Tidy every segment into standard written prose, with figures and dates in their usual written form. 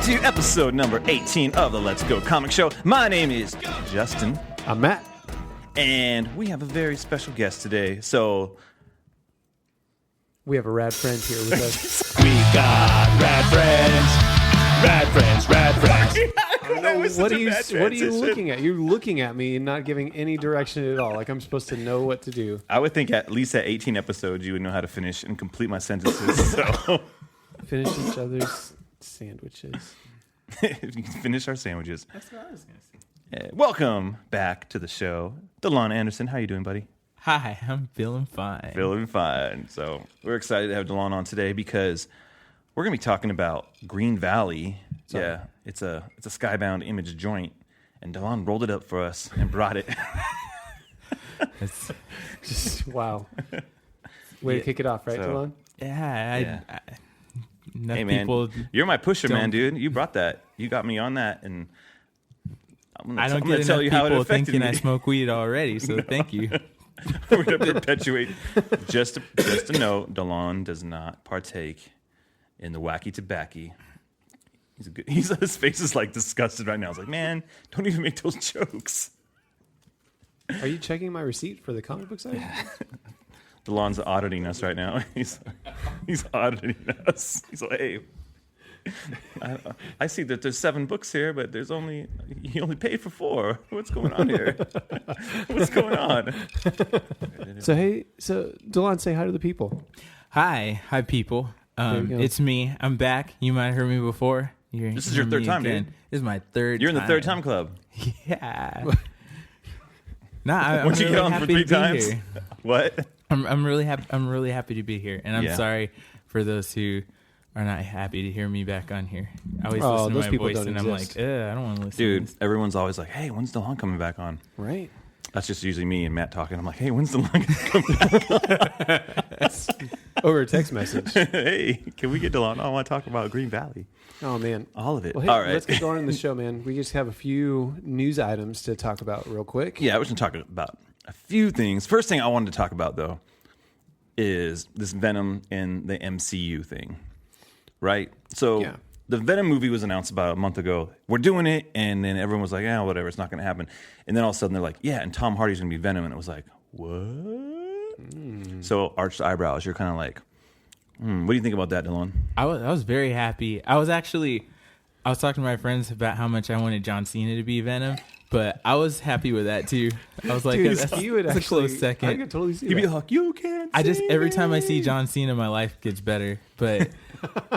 to episode number 18 of the Let's Go Comic Show. My name is Justin. I'm Matt. And we have a very special guest today. So we have a rad friend here with us. We got rad friends. Rad friends, rad friends. What are you looking at? You're looking at me and not giving any direction at all. Like I'm supposed to know what to do. I would think at least at 18 episodes you would know how to finish and complete my sentences. So finish each other's sandwiches. You can finish our sandwiches. That's what I was going to say. Welcome back to the show. DeLon Anderson, how you doing, buddy? Hi, I'm feeling fine. Feeling fine. So we're excited to have DeLon on today because we're going to be talking about Green Valley. Sorry. Yeah, it's a Skybound Image joint, and DeLon rolled it up for us and brought it. It's just wow. Way to kick it off, right, DeLon? Yeah. Hey man, you're my pusher, man, dude. You brought that. You got me on that, and I'm gonna tell you how it affected thinking me. I smoke weed already, so thank you. We're gonna perpetuate. Just to note, DeLon does not partake in the wacky tobacco. His face is like disgusted right now. I was like, man, don't even make those jokes. Are you checking my receipt for the comic book site? DeLon's auditing us right now. He's auditing us. He's like, hey, I see that there's 7 books here, but he only paid for 4. What's going on here? What's going on? So DeLon, say hi to the people. Hi people. It's me. I'm back. You might have heard me before. This is your third time, dude. This is my third. You're in the third time club. Yeah. I'm Once you really get on for 3 times. Here. What? I'm really happy. I'm really happy to be here, and I'm sorry for those who are not happy to hear me back on here. I always listen to my voice, and I'm like, I don't want to listen. Dude, to this. everyone's always like, hey, when's DeLon coming back on? Right. That's just usually me and Matt talking. I'm like, hey, when's DeLon coming back on? Over a text message. Hey, can we get DeLon? I want to talk about Green Valley. Oh, man. All of it. Well, hey, all right. Let's get going in the show, man. We just have a few news items to talk about real quick. Yeah, we're going to talk about a few things. First thing I wanted to talk about, though, is this Venom in the MCU thing, right? So the Venom movie was announced about a month ago. We're doing it, and then everyone was like, whatever, it's not going to happen. And then all of a sudden they're like, and Tom Hardy's going to be Venom. And it was like, what? So arched eyebrows, you're kind of like, what do you think about that, DeLon? I was very happy. I was talking to my friends about how much I wanted John Cena to be Venom, but I was happy with that too. I was like, dude, that's a close second. I could totally see He'd that. be like, you can't every time I see John Cena, my life gets better. But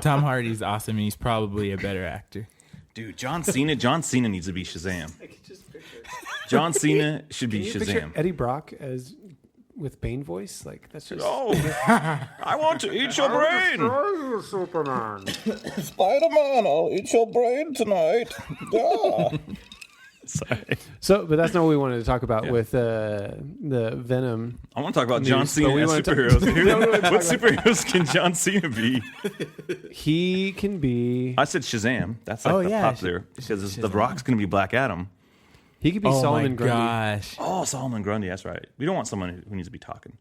Tom Hardy's awesome, and he's probably a better actor. Dude, John Cena needs to be Shazam. John Cena should be Shazam. Eddie Brock as with Bane voice, like that's just. Oh, I want to eat your brain. You, Superman. Spider-Man, I'll eat your brain tonight. Yeah. Sorry. So, but that's not what we wanted to talk about with the Venom. I want to talk about John Cena as superheroes. What superheroes can John Cena be? He can be. I said Shazam. That's like the popular because The Rock's going to be Black Adam. He could be Solomon Grundy. Gosh. Oh, Solomon Grundy. That's right. We don't want someone who needs to be talking.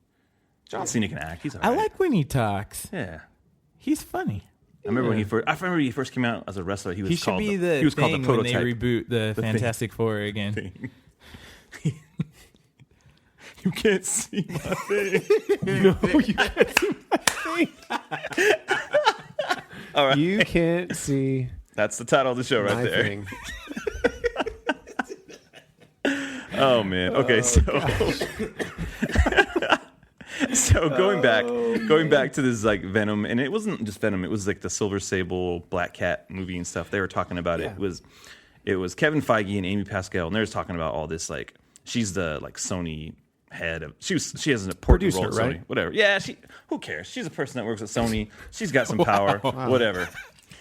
John Cena can act. He's all right. I like when he talks. Yeah. He's funny. I remember when he first came out as a wrestler. He was called the thing prototype. When they reboot the Fantastic Four again. You can't see my thing. No, you can't see my thing. All right. You can't see. That's the title of the show right there. Thing. Oh man. Okay, so going back to this like Venom, and it wasn't just Venom, it was like the Silver Sable Black Cat movie and stuff. They were talking about it. It was Kevin Feige and Amy Pascal, and they were talking about all this, like she's the like Sony head of she has an important role at Sony. Right? Whatever. Yeah, who cares? She's a person that works at Sony. She's got some power. Wow. Whatever.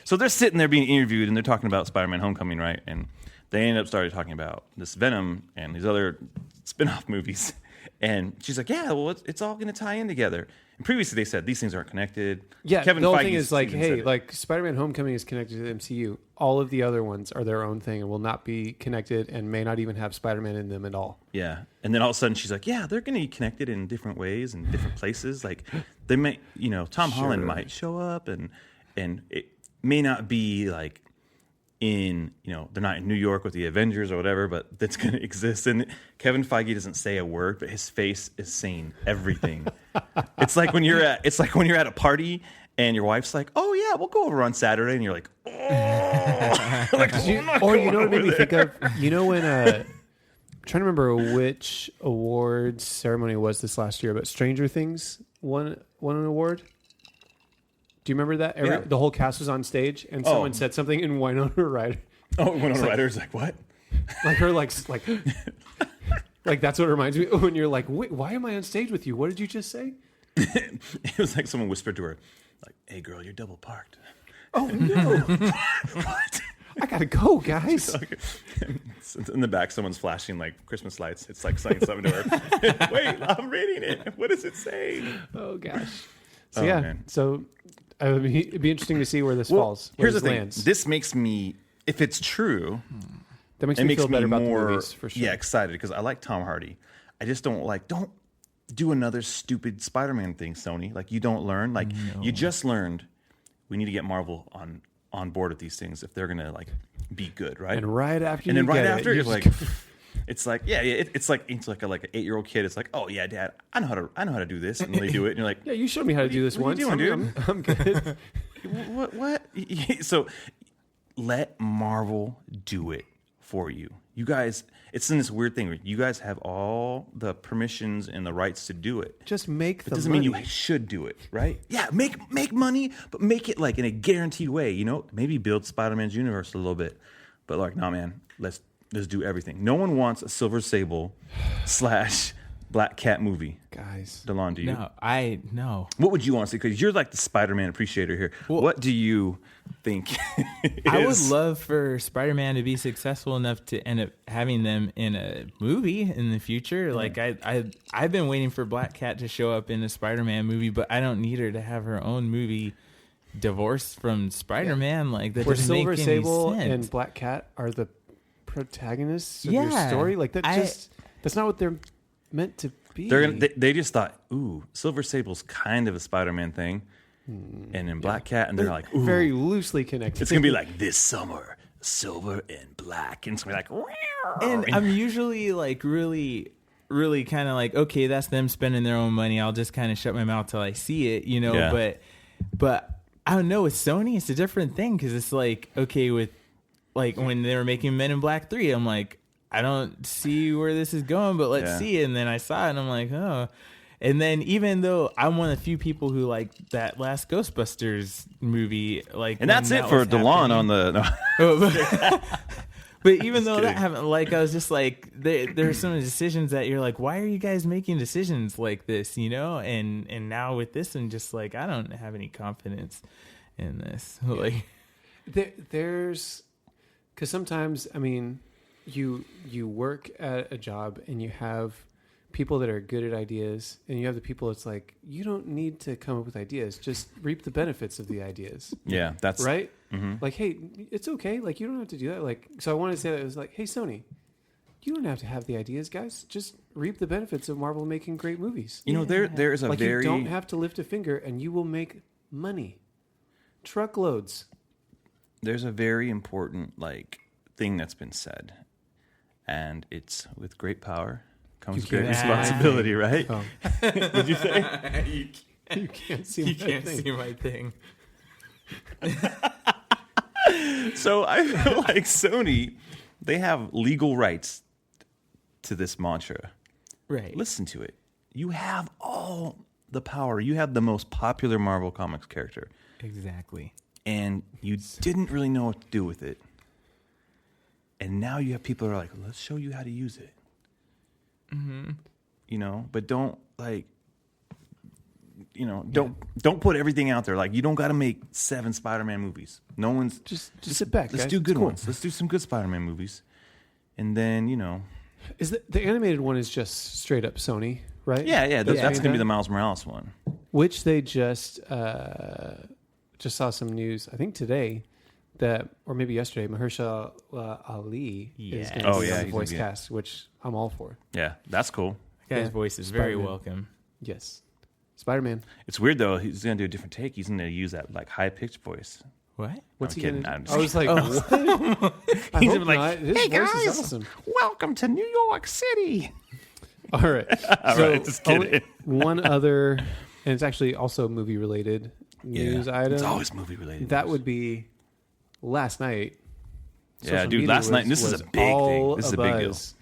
So they're sitting there being interviewed and they're talking about Spider-Man Homecoming, right? And they ended up started talking about this Venom and these other spin-off movies. And she's like, yeah, well, it's all going to tie in together. And previously they said these things aren't connected. Yeah, Kevin the whole Feige's thing is like, hey, said like Spider-Man Homecoming is connected to the MCU. All of the other ones are their own thing and will not be connected and may not even have Spider-Man in them at all. Yeah. And then all of a sudden she's like, yeah, they're going to be connected in different ways and different places. Like they may, Tom Holland might show up and it may not be like in, they're not in New York with the Avengers or whatever, but that's going to exist. And Kevin Feige doesn't say a word, but his face is saying everything. It's like when you're at a party and your wife's like, "Oh yeah, we'll go over on Saturday," and you're like, "Oh," or you know what it made me think of? When I'm trying to remember which awards ceremony it was this last year, but Stranger Things won an award. Do you remember that? The whole cast was on stage, and someone said something in Winona Ryder. Oh, Winona Ryder's like, what? Like her, like that's what it reminds me when you're like, wait, why am I on stage with you? What did you just say? It was like someone whispered to her, like, "Hey, girl, you're double parked." Oh no! What? I gotta go, guys. In the back, someone's flashing like Christmas lights. It's like saying something to her. Wait, I'm reading it. What does it say? Oh gosh. So man. So it'd be interesting to see where this falls. Here's the thing. This makes me, if it's true, that makes me feel better about the movies for sure. Yeah, excited because I like Tom Hardy. I just don't do another stupid Spider-Man thing, Sony. Like, you don't learn. Like, you just learned. We need to get Marvel on board with these things if they're gonna like be good, right? And right after, you're like, it's like, it's like an 8-year-old kid. It's like, "Oh yeah, Dad, I know how to do this," and they do it, and you're like, "Yeah, you showed me how to do this once. What are you doing, dude? I'm good." What? So let Marvel do it for you. You guys, it's in this weird thing where you guys have all the permissions and the rights to do it. Just make the money. It doesn't mean you should do it, right? Yeah, make money, but make it like in a guaranteed way, Maybe build Spider-Man's universe a little bit. But like, no, man, let's do everything. No one wants a Silver Sable / Black Cat movie. Guys. DeLon, do you? No. What would you want to see? Because you're like the Spider-Man appreciator here. Well, what do you think I would love for Spider-Man to be successful enough to end up having them in a movie in the future. Like, I've been waiting for Black Cat to show up in a Spider-Man movie, but I don't need her to have her own movie divorced from Spider-Man. Yeah. Like, that doesn't make any sense. Silver Sable and Black Cat are the protagonists of your story. Like, that's not what they're meant to be. They just thought, ooh, Silver Sable's kind of a Spider-Man thing, and then Black Cat, and they're like, ooh, very loosely connected. It's gonna be like this summer, Silver and Black, and it's gonna be like, and I'm usually like really, really kind of like, okay, that's them spending their own money. I'll just kind of shut my mouth till I see it, Yeah. But I don't know, with Sony, it's a different thing because it's like, okay, with like when they were making Men in Black 3, I'm like, I don't see where this is going, but let's see it. And then I saw it, and I'm like, oh. And then even though I'm one of the few people who like that last Ghostbusters movie, like, and that's it for DeLon on the. No. But even though that happened, like, I was just like, there are some decisions that you're like, why are you guys making decisions like this, And now with this, and just like, I don't have any confidence in this. Like, there's, because sometimes, I mean, you work at a job and you have people that are good at ideas, and you have the people that's like, you don't need to come up with ideas, just reap the benefits of the ideas. Yeah, that's right. Mm-hmm. Like, hey, it's okay. Like, you don't have to do that. Like, so I wanted to say that it was like, hey, Sony, you don't have to have the ideas, guys. Just reap the benefits of Marvel making great movies. There is a like, very, you don't have to lift a finger, and you will make money, truckloads. There's a very important thing that's been said, and it's with great power comes great responsibility, right? Oh. Did you say? You can't see my thing. So I feel like Sony, they have legal rights to this mantra. Right. Listen to it. You have all the power. You have the most popular Marvel Comics character. Exactly. And you didn't really know what to do with it. And now you have people who are like, let's show you how to use it. Mm-hmm. But don't don't put everything out there. Like, you don't got to make 7 Spider-Man movies. No one's just sit back. Let's guys. do good ones. Let's do some good Spider-Man movies, and then is the animated one is just straight up Sony, right? Yeah. That's gonna be the Miles Morales one, which they just saw some news. I think today or maybe yesterday, Mahershala Ali is going to be on the voice cast, which I'm all for. Yeah, that's cool. That guy's voice is very welcome. Yes. Spider-Man. It's weird, though. He's going to do a different take. He's going to use that high-pitched voice. What? What's I'm he kidding. gonna? I'm I was like, what? I He's hope like, not. His "Hey, voice is guys." awesome. Welcome to New York City. All right. All right, just kidding. One other, and it's actually also movie related news item. It's always movie related. That would be last night. Yeah, social dude, media last night, and this is was a big thing. all This is a big deal. abuzz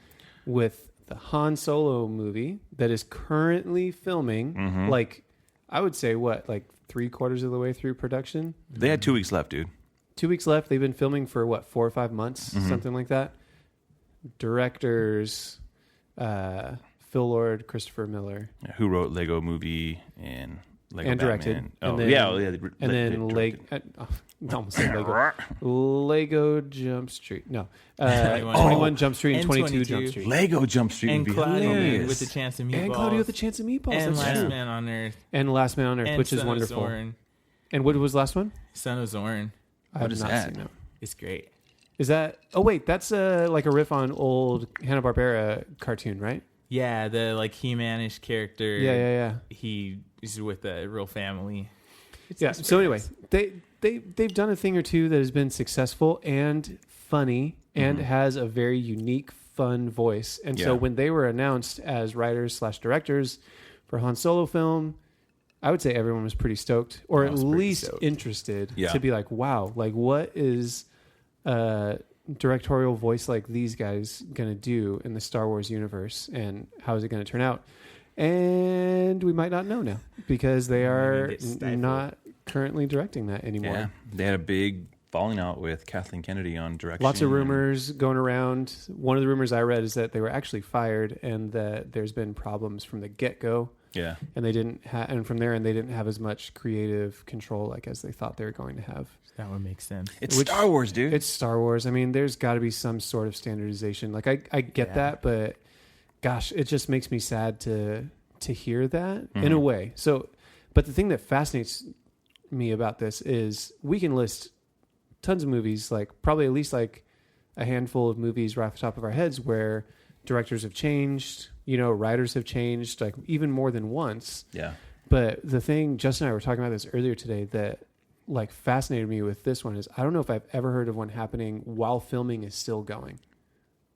with the Han Solo movie that is currently filming. Mm-hmm. Like, I would say, what, like 3/4 of the way through production? They had 2 weeks left, dude. 2 weeks left. They've been filming for, what, 4 or 5 months? Mm-hmm. Something like that. Directors, Phil Lord, Christopher Miller. Yeah, who wrote Lego Movie and Lego And directed. Batman. And Oh, then- yeah. And then almost said Lego. Lego Jump Street. No. 21 Jump Street and 22 Jump Street. Lego Jump Street And would be Claudio hilarious. with the chance of meatballs. And Claudio with the Chance of Meatballs. And That's Last true. Man on Earth. And Last Man on Earth, And which is Son of wonderful. Zorn. And what was the last one? Son of Zorn. I have is not that? seen that. It's great. Is that? Oh wait, that's like a riff on old Hanna-Barbera cartoon, right? Yeah, the like He-Man-ish character. Yeah. He's with a real family. Yeah. It's So anyway, they've done a thing or two that has been successful and funny and has a very unique, fun voice. And so Yeah. when they were announced as writers/directors for Han Solo film, I would say everyone was pretty stoked, or I at was pretty least stoked. interested Yeah. to be like, wow, like what is a directorial voice like these guys going to do in the Star Wars universe, and how is it going to turn out? And we might not know now because they are get stifled. not currently directing that anymore. Yeah, they had a big falling out with Kathleen Kennedy on direction. Lots of rumors going around. One of the rumors I read is that they were actually fired and that there's been problems from the get-go. Yeah, And they didn't and from there, and they didn't have as much creative control like as they thought they were going to have. That would make sense. it's Which- Star Wars, dude. It's Star Wars. I mean, there's got to be some sort of standardization. Like I get Yeah. that, but gosh, it just makes me sad to hear that in a way. So, but the thing that fascinates me about this is we can list tons of movies, like probably at least like a handful of movies right off the top of our heads where directors have changed, writers have changed, like even more than once. Yeah, But the thing, Justin and I were talking about this earlier today, that like fascinated me with this one is I don't know if I've ever heard of one happening while filming is still going.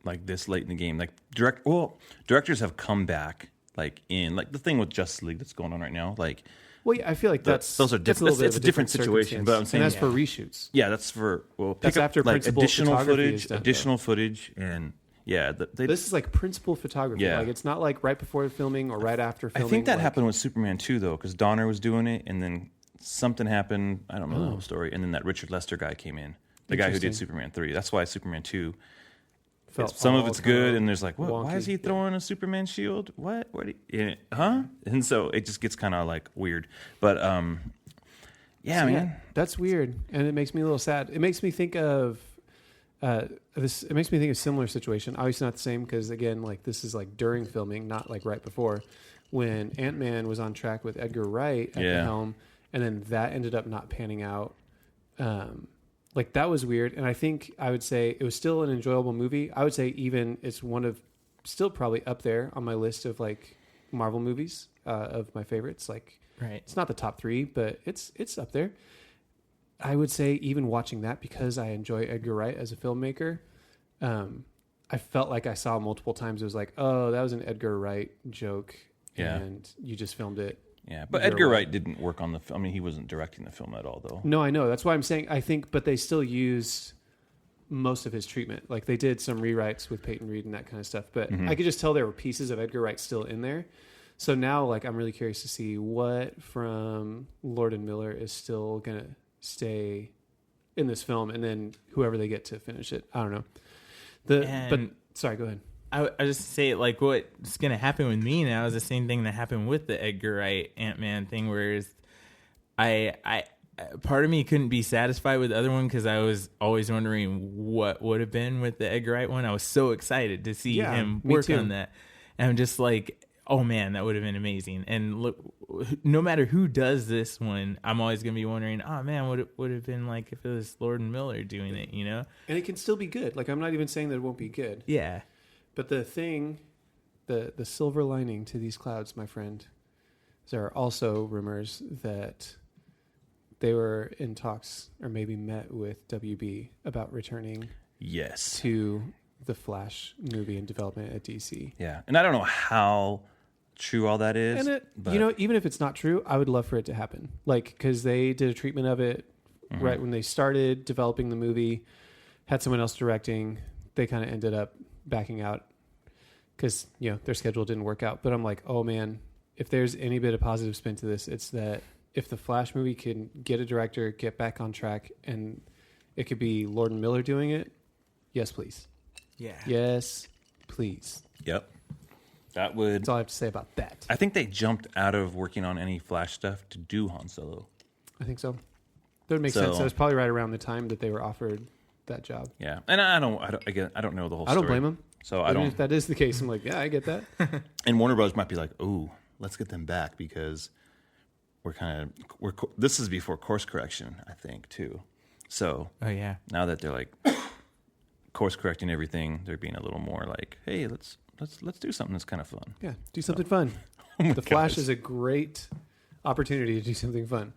like this late in the game, like directors have come back, like in like the thing with Justice League that's going on right now, like. Well, yeah, I feel like Those are that's different. a little bit It's of a different situation, but I'm saying and that's for reshoots. Yeah, that's for That's after like principal additional photography is footage, done, additional footage, and yeah, This is like principal photography. Yeah. Like it's not like right before filming or right after I filming. think that like, happened with Superman 2 though, because Donner was doing it, and then something happened. I don't know the whole story, and then that Richard Lester guy came in, the guy who did Interesting. Superman 3. That's why Superman 2. felt Some of all it's kind good, and there's like, what? Why wonky. is he throwing a Superman shield? What? Huh? And so it just gets kind of like weird. But yeah, So, man. that's weird, and it makes me a little sad. It makes me think of this. It makes me think of a similar situation. Obviously, not the same because again, like this is like during filming, not like right before, when Ant-Man was on track with Edgar Wright at the Yeah. helm, and then that ended up not panning out. Like that was weird, and I think I would say it was still an enjoyable movie. I would say even it's one of still probably up there on my list of like Marvel movies of my favorites. Like. Right. It's not the top 3, but it's up there. I would say even watching that, because I enjoy Edgar Wright as a filmmaker, I felt like I saw multiple times. It was like, oh, that was an Edgar Wright joke, Yeah. and you just filmed it. Yeah, but You're Edgar right. Wright didn't work on the film. I mean, he wasn't directing the film at all, though. No, I know. That's why I'm saying I think, but they still used most of his treatment. Like they did some rewrites with Peyton Reed and that kind of stuff, but I could just tell there were pieces of Edgar Wright still in there. So now, like, I'm really curious to see what from Lord and Miller is still going to stay in this film, and then whoever they get to finish it. I don't know. But sorry, go ahead. I just say like what's gonna happen with me now is the same thing that happened with the Edgar Wright Ant-Man thing, whereas I part of me couldn't be satisfied with the other one because I was always wondering what would have been with the Edgar Wright one. I was so excited to see him me work too. on that, and I'm just like, oh man, that would have been amazing. And look, no matter who does this one, I'm always gonna be wondering, oh man, what it would have been like if it was Lord and Miller doing it, you know? And it can still be good. Like, I'm not even saying that it won't be good. Yeah. But the thing, the silver lining to these clouds, my friend, is there are also rumors that they were in talks or maybe met with WB about returning to the Flash movie in development at DC. Yeah. And I don't know how true all that is. And even if it's not true, I would love for it to happen. Like, because they did a treatment of it right when they started developing the movie, had someone else directing. They kind of ended up backing out because, their schedule didn't work out. But I'm like, oh man, if there's any bit of positive spin to this, it's that if the Flash movie can get a director, get back on track, and it could be Lord and Miller doing it, yes, please. Yeah. Yes, please. Yep. That's all I have to say about that. I think they jumped out of working on any Flash stuff to do Han Solo. I think so. That would make sense. That was probably right around the time that they were offered that job. Yeah. And I don't know the whole story. I don't blame them. So Even if that is the case, I'm like, yeah, I get that. And Warner Bros. Might be like, oh, let's get them back because this is before course correction, I think, too. So now that they're like course correcting everything, they're being a little more like, hey, let's do something that's kind of fun. Yeah, do something fun. The Flash is a great opportunity to do something fun.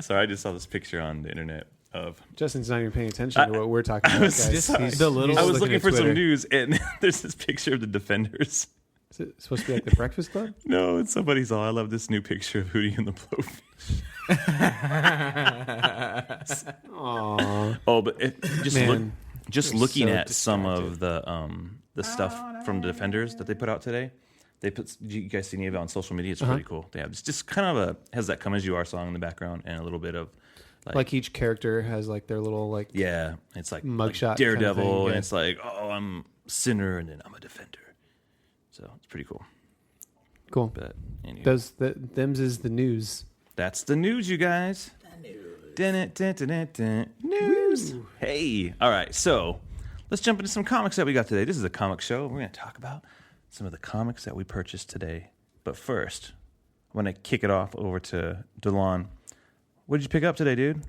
Sorry, I just saw this picture on the internet of Justin's not even paying attention to what we're talking about, guys. I was looking for some news, and there's this picture of the Defenders. Is it supposed to be like the Breakfast Club? No, it's somebody's all. I love this new picture of Hootie and the Blowfish. Aww. Oh, but looking at some of the stuff from the Defenders that they put out today. Did you guys see any of it on social media? It's pretty cool. They have just kind of has that "Come As You Are" song in the background and a little bit of like each character has like their little it's like mugshot Daredevil, kind of thing, and it's like, oh, I'm sinner and then I'm a defender. So it's pretty cool. Cool. But anyway. Them's is the news. That's the news, you guys. News. Hey. All right. So let's jump into some comics that we got today. This is a comic show. We're going to talk about some of the comics that we purchased today. But first, I want to kick it off over to DeLon. What did you pick up today, dude?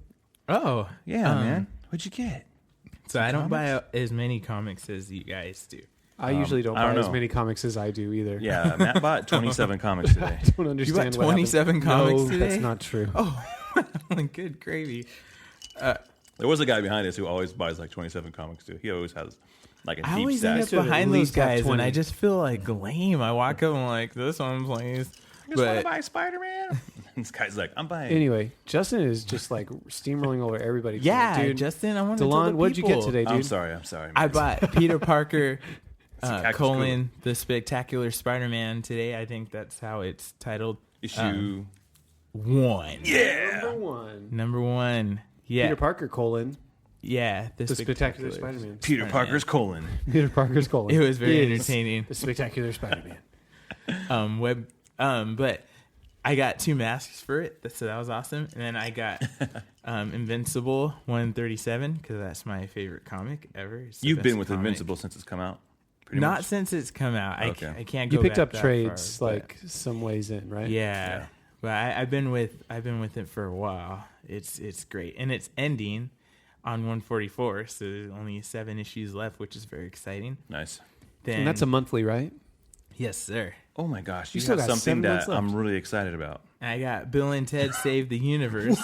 Oh. Yeah, man. What'd you get? So I don't buy as many comics as you guys do. I usually don't buy as many comics as I do either. Yeah, Matt bought 27 comics today. I don't understand. You bought 27 comics today? That's not true. Oh, good gravy. There was a guy behind us who always buys like 27 comics too. He always has like a deep I always end up behind those guys, and I just feel like lame. I walk up and I'm like, this one, please. I just want to buy Spider-Man. This guy's like, I'm buying. Anyway, Justin is just like steamrolling over everybody. Yeah, dude. Justin, I want to tell the people. What'd you get today, dude? I'm sorry. Man. I bought Peter Parker, the Spectacular Spider-Man today. I think that's how it's titled. Issue 1. Yeah. Number one. Yeah. Peter Parker, Yeah, the Spectacular Spider-Man. Peter Parker's colon. Peter Parker's colon. It was very entertaining. The Spectacular Spider-Man. But I got 2 masks for it, so that was awesome. And then I got Invincible 137 because that's my favorite comic ever. You've been with Invincible since it's come out. Not since it's come out. Okay. I can't go. You picked back up that trades far, like some ways in, right? Yeah. But I've been with it for a while. It's great, and it's ending on 144, so there's only 7 issues left, which is very exciting. Nice. And that's a monthly, right? Yes, sir. Oh my gosh, you still have got something 7 months that left. I'm really excited about. I got Bill and Ted Save the Universe,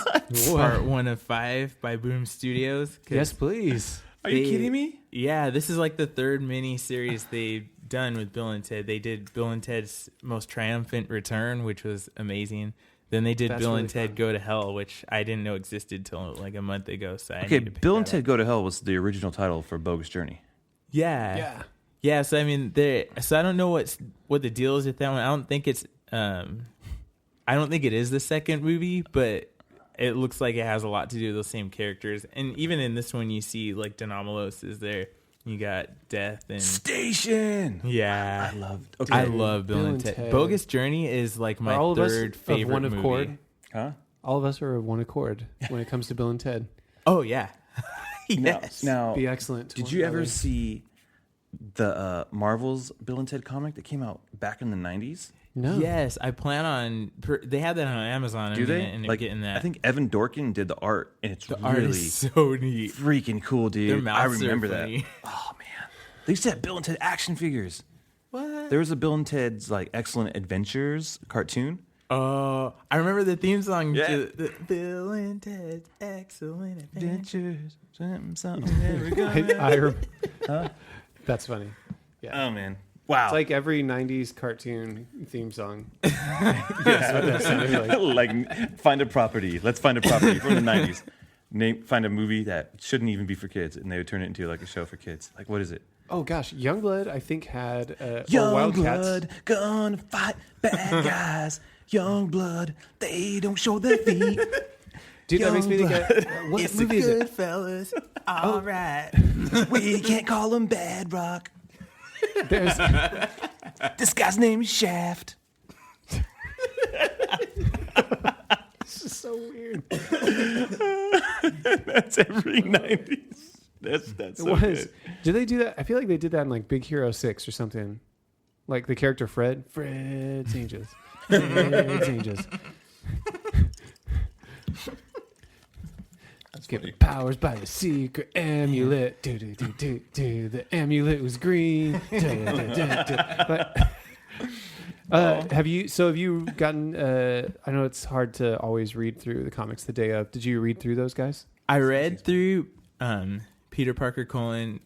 part 1 of 5 by Boom Studios. Yes, please. Are you kidding me? Yeah, this is like the 3rd mini-series they've done with Bill and Ted. They did Bill and Ted's Most Triumphant Return, which was amazing. Then they did Bill and Ted Go to Hell, which I didn't know existed till like a month ago. So Bill and Ted Go to Hell was the original title for Bogus Journey. Yeah. So I mean, so I don't know what the deal is with that one. I don't think it is the second movie, but it looks like it has a lot to do with those same characters. And even in this one, you see like Denomalos is there. You got Death and Station. Yeah, I love Bill and Ted. Bogus Journey is like my third favorite one movie. Accord? Huh? All of us are of one accord when it comes to Bill and Ted. Oh yeah. Yes. Now, be excellent. Did you ever see the Marvel's Bill and Ted comic that came out back in the 90s? No. Yes, I plan on. They have that on Amazon. Do they? And they're getting that. I think Evan Dorkin did the art, and it's art really is so neat, freaking cool, dude. Their mouths I remember are that. funny. Oh man, they used to have Bill and Ted action figures. What? There was a Bill and Ted's like Excellent Adventures cartoon, Oh, I remember the theme song. Yeah. To the Bill and Ted's Excellent Adventures. That's funny. Yeah. Oh man! Wow. It's like every 90s cartoon theme song. That's what that sounded like. Like, find a property. Let's find a property from the 90s. Find a movie that shouldn't even be for kids, and they would turn it into like a show for kids. Like, what is it? Oh gosh, Youngblood I think had Youngblood gonna fight bad guys. Youngblood, they don't show their feet. Dude, that makes me think of, what It's movie the is it? good fellas. All right. We can't call them Bad Rock. There's, This guy's name is Shaft. this is so weird. That's every 90s. That's so good. Did they do that? I feel like they did that in like Big Hero 6 or something. Like the character Fred's Angels. Fred's Angels. Given powers by the secret amulet. Do, do, do, do, do. The amulet was green. Do, do, do, do. But, have you gotten I know it's hard to always read through the comics the day of. Did you read through those guys? I read through Peter Parker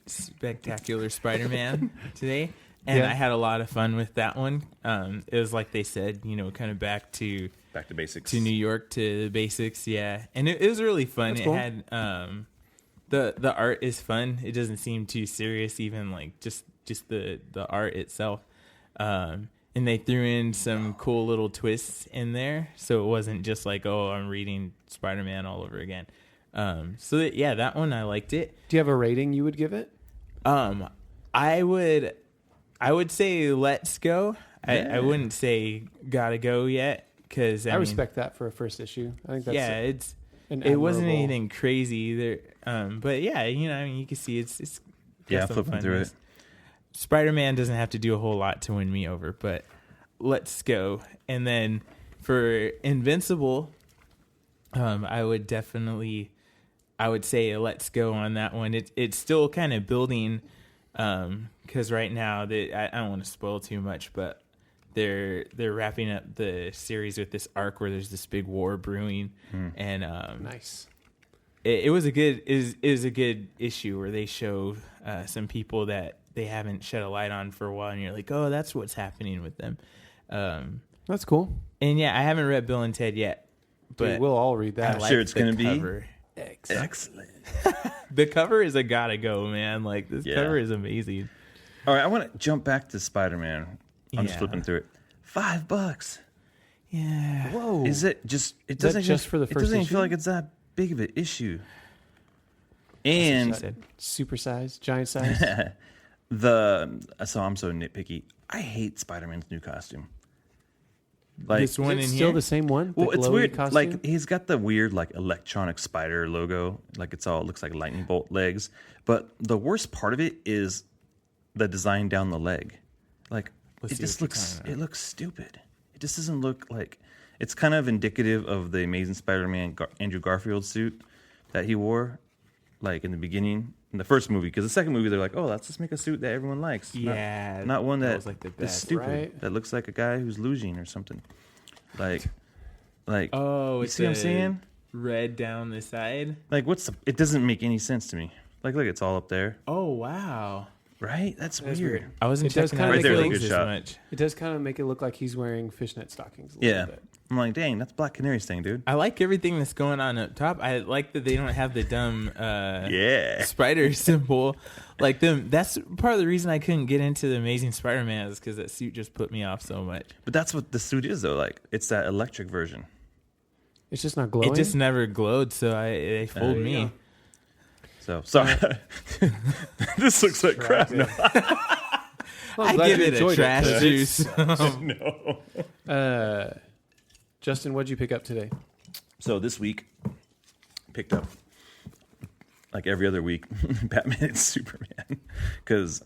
Spectacular Spider-Man today, and I had a lot of fun with that one. It was like they said, kind of back to basics, to New York, to the basics. Yeah, and it was really fun. That's it cool. had the art is fun. It doesn't seem too serious, even like just the art itself. And they threw in some cool little twists in there, so it wasn't just like, oh, I'm reading Spider-Man all over again. That one I liked it. Do you have a rating you would give it? I would say let's go. Yeah. I wouldn't say gotta go yet, because I respect that for a first issue. I think that's it wasn't anything crazy either. But yeah, you can see it's got some flipping through funness. it. Spider-Man doesn't have to do a whole lot to win me over, but let's go. And then for Invincible, I would say let's go on that one. It's still kind of building, because right now I don't want to spoil too much, but they're wrapping up the series with this arc where there's this big war brewing, and nice. It was a good issue where they show some people that they haven't shed a light on for a while, and you're like, oh, that's what's happening with them. That's cool. And yeah, I haven't read Bill and Ted yet, but Dude, we'll all read that. I'm sure it's going to be cover. excellent. The cover is a gotta go, man. Like, this cover is amazing. All right, I want to jump back to Spider-Man. I'm just Yeah. flipping through it. $5. Yeah. Whoa. Is it just? It Is that doesn't just even, for the It first doesn't even issue? feel like it's that big of an issue. And She said. Super size, giant size. so I'm so nitpicky. I hate Spider-Man's new costume. Like, This one Is it in still here? the same one? well, The it's glowy weird. costume? Like, he's got the weird, like, electronic spider logo. Like, it looks like lightning bolt legs. But the worst part of it is the design down the leg. Like, Let's it see just what you're talking about. looks stupid. It just doesn't look like. It's kind of indicative of the Amazing Spider-Man Andrew Garfield suit that he wore, like, in the beginning. In the first movie, because the second movie they're like, oh, let's just make a suit that everyone likes. Yeah, not one that was like the is best, stupid. right? That looks like a guy who's losing or something. Like, Oh, you it's see what I'm saying? red down the side. Like, it doesn't make any sense to me. Like, look, it's all up there, Oh, wow. right? That's weird. I wasn't It does checking kinda out make the it look- legs Good as shot. much. It does kind of make it look like he's wearing fishnet stockings. A little Yeah. bit. I'm like, dang, that's Black Canary's thing, dude. I like everything that's going on up top. I like that they don't have the dumb Yeah. spider symbol like them. That's part of the reason I couldn't get into the Amazing Spider-Man, is because that suit just put me off so much. But that's what the suit is, though. Like, it's that electric version. It's just not glowing. It just never glowed, so they fooled there you me. go. So, sorry. This looks like crap. No. Well, I'm I glad give you it a enjoyed trash though. juice. No. Justin, what'd you pick up today? So this week, picked up, like every other week, Batman and Superman, because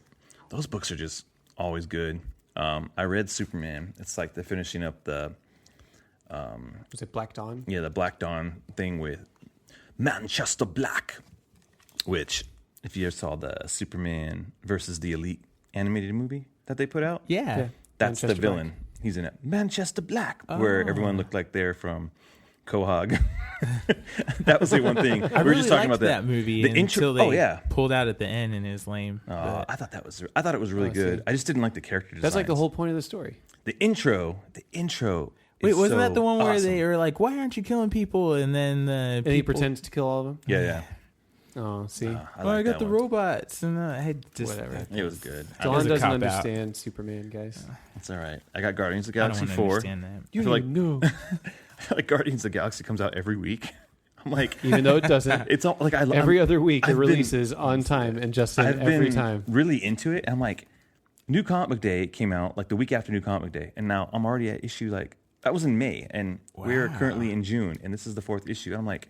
those books are just always good. I read Superman. It's like they're finishing up the Was it Black Dawn? the Black Dawn thing with Manchester Black, which, if you ever saw the Superman versus the Elite animated movie that they put out, Yeah. that's the Manchester villain. Black. He's in Manchester Black, where everyone looked like they're from Quahog. That was the one thing. I we were really just talking liked about that movie the until intro. they pulled out at the end and it was lame. I thought it was really good. See. I just didn't like the character design. That's like the whole point of the story. The intro. Wait, wasn't that the one where awesome. they were like, "Why aren't you killing people?" And then And he pretends to kill all of them. Yeah. Oh, see, I got the robots, and I just whatever. It was good. Dawn doesn't cop-out. understand Superman, guys. It's all right. I got Guardians of the I Galaxy don't 4. understand that. You feel like- know, I feel like Guardians of the Galaxy comes out every week. I'm like, even though it doesn't. it's all like Every other week it I've releases on time, and Justin I've every been time. really into it. And I'm like, New Comic Book Day came out like the week after New Comic Book Day, and now I'm already at issue like that was in May, and we're currently in June, and this is the 4th issue. And I'm like,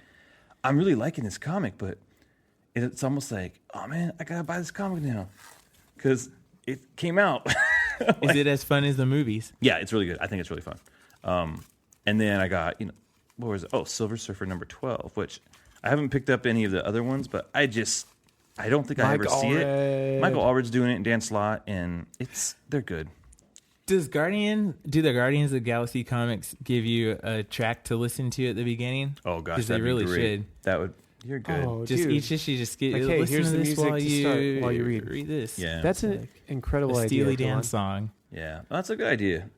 I'm really liking this comic, but it's almost like, oh man, I gotta buy this comic now because it came out. Is it as fun as the movies? Yeah, it's really good. I think it's really fun. And then I got, what was it? Oh, Silver Surfer number 12, which I haven't picked up any of the other ones, but I don't think I ever see it. Michael Allred's doing it, and Dan Slott, and they're good. Do the Guardians of the Galaxy comics give you a track to listen to at the beginning? Oh gosh, because they that'd be really great. should. That would. You're good. Oh, Just dude. each issue, just get Like, hey, listen here's to the this music while to you start while you read. read this. Yeah, That's an incredible a idea. Steely Dan Dylan. song. yeah. Well, that's a good idea.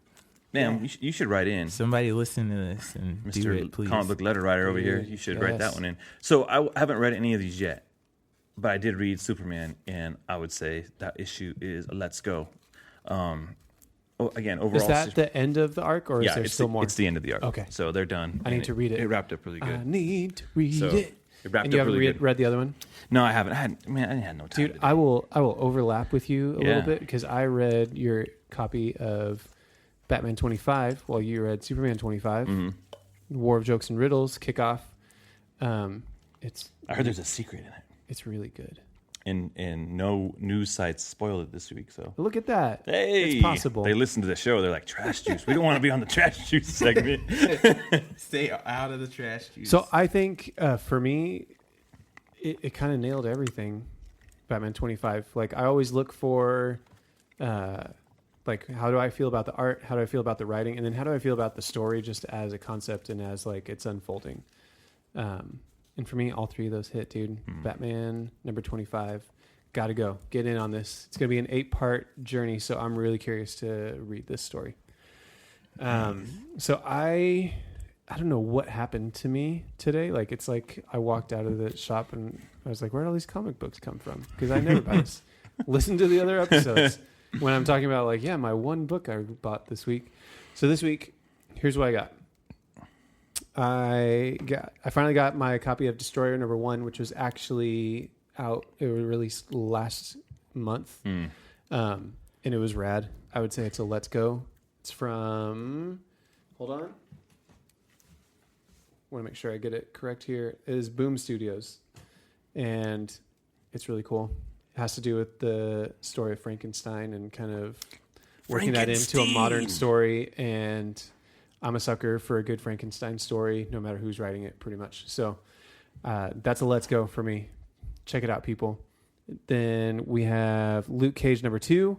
Man, you should write in. Somebody listen to this and do Mr. it, please. Comic Book Letter Writer over here. You should write that Yes. one in. So I haven't read any of these yet, but I did read Superman, and I would say that issue is a let's go. Again, overall, Is that the end of the arc, or is there still more? It's the end of the arc. Okay. So they're done. I need and to read it. It wrapped up really good. I need to read So, it. It wrapped And you up haven't really good. read the other one? No, I haven't. I didn't have no time. Dude, I will overlap with you a Yeah. little bit because I read your copy of Batman 25 while you read Superman 25. Mm-hmm. War of Jokes and Riddles kickoff. It's I heard there's a secret in it, it's really good. and no news sites spoiled it this week. So Look at that. hey, It's possible. They listen to the show. They're like trash juice. We don't want to be on the trash juice segment. Stay out of the trash juice. So I think for me, it kind of nailed everything. Batman 25. Like I always look for, like how do I feel about the art? How do I feel about the writing? And then how do I feel about the story just as a concept and as like it's unfolding? And for me, all three of those hit, dude. Batman number 25. Got to go. Get in on this. It's going to be an 8-part journey. So I'm really curious to read this story. So I don't know what happened to me today. Like, it's like I walked out of the shop and I was like, where did all these comic books come from? Because I never buy this. Listen to the other episodes when I'm talking about like, yeah, my one book I bought this week. So this week, here's what I got. I finally got my copy of Destroyer number 1, which was actually out. It was released last month. And it was rad. I would say it's a let's go. It's from, hold on. Want to make sure I get it correct here. It is Boom Studios. And it's really cool. It has to do with the story of Frankenstein and kind of working that into a modern story. And I'm a sucker for a good Frankenstein story, no matter who's writing it, pretty much. So that's a let's go for me. Check it out, people. Then we have Luke Cage number 2.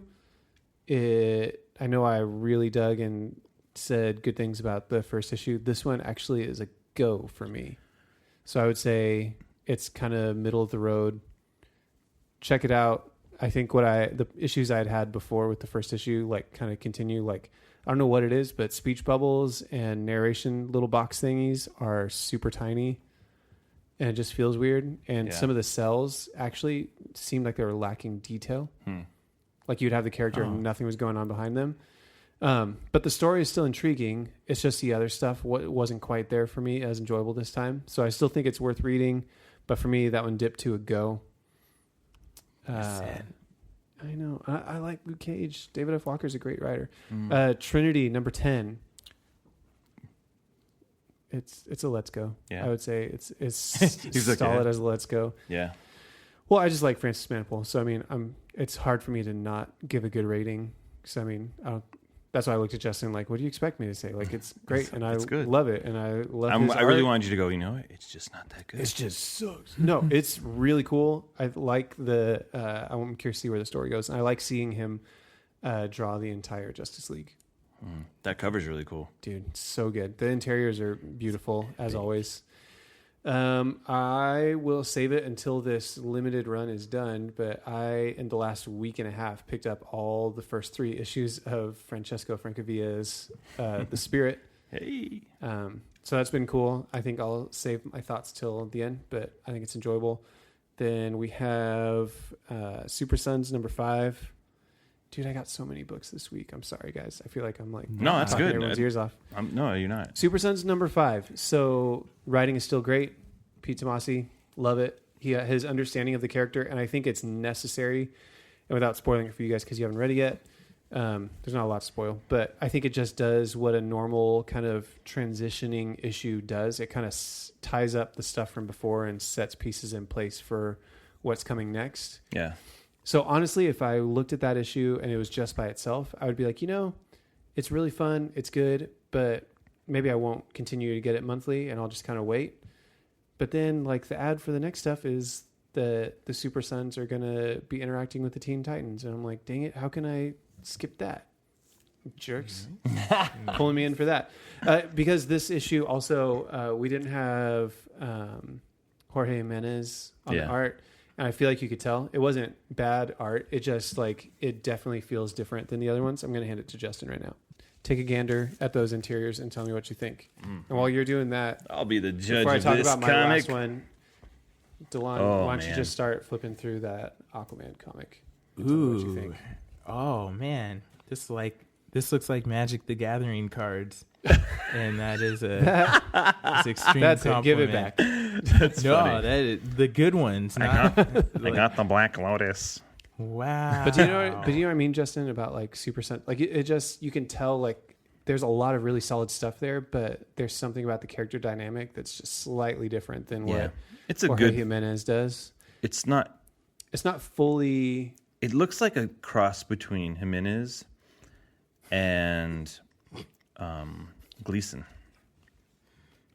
I know I really dug and said good things about the first issue. This one actually is a go for me. So I would say it's kind of middle of the road. Check it out. I think the issues I had before with the first issue, like kind of continue. Like, I don't know what it is, but speech bubbles and narration little box thingies are super tiny. And it just feels weird. And some of the cells actually seemed like they were lacking detail. Like you'd have the character and nothing was going on behind them. But the story is still intriguing. It's just the other stuff wasn't quite there for me as enjoyable this time. So I still think it's worth reading. But for me, that one dipped to a go. I know. I like Luke Cage. David F. Walker's a great writer. Trinity number 10. It's a let's go. Yeah. I would say it's solid as a let's go. Yeah. Well, I just like Francis Manapul, so I mean, it's hard for me to not give a good rating. Because I mean, that's why I looked at Justin like, "What do you expect me to say?" Like, it's great, and I love it, and I love. I really wanted you to go. You know, it's just not that good. It just sucks. No, it's really cool. I like I'm curious to see where the story goes. And I like seeing him draw the entire Justice League. That cover's really cool. Dude, so good. The interiors are beautiful, as always. I will save it until this limited run is done, but I, in the last week and a half, picked up all the first 3 issues of Francesco Francovilla's The Spirit. Hey. So that's been cool. I think I'll save my thoughts till the end, but I think it's enjoyable. Then we have Super Sons number 5. Dude, I got so many books this week. I'm sorry, guys. I feel like I'm like... No, that's good. Everyone's ears off. No, you're not. Super Sons number 5. So writing is still great. Pete Tomasi, love it. His understanding of the character, and I think it's necessary. And without spoiling it for you guys because you haven't read it yet, there's not a lot to spoil, but I think it just does what a normal kind of transitioning issue does. It kind of ties up the stuff from before and sets pieces in place for what's coming next. Yeah. So honestly, if I looked at that issue and it was just by itself, I would be like, it's really fun, it's good, but maybe I won't continue to get it monthly and I'll just kind of wait. But then like the ad for the next stuff is the Super Sons are going to be interacting with the Teen Titans. And I'm like, dang it, how can I skip that? Jerks. Pulling me in for that. Because this issue also, we didn't have Jorge Jimenez on the art. And I feel like you could tell it wasn't bad art. It just like, it definitely feels different than the other ones. I'm going to hand it to Justin right now. Take a gander at those interiors and tell me what you think. And while you're doing that, I'll be the judge before I of talk this about my comic. last one, Delon, why don't you just start flipping through that Aquaman comic? And tell me what you think. Oh man, this looks like Magic the Gathering cards, and that is it's extreme. That's compliment. it. Give it back. That's funny. That is, the good ones. I got the Black Lotus. Wow. But do you know what I mean, Justin, about like Super Sen? Like it just, you can tell like there's a lot of really solid stuff there, but there's something about the character dynamic that's just slightly different than what it's a Jorge good Jimenez does. It's not fully. It looks like a cross between Jimenez and Gleason.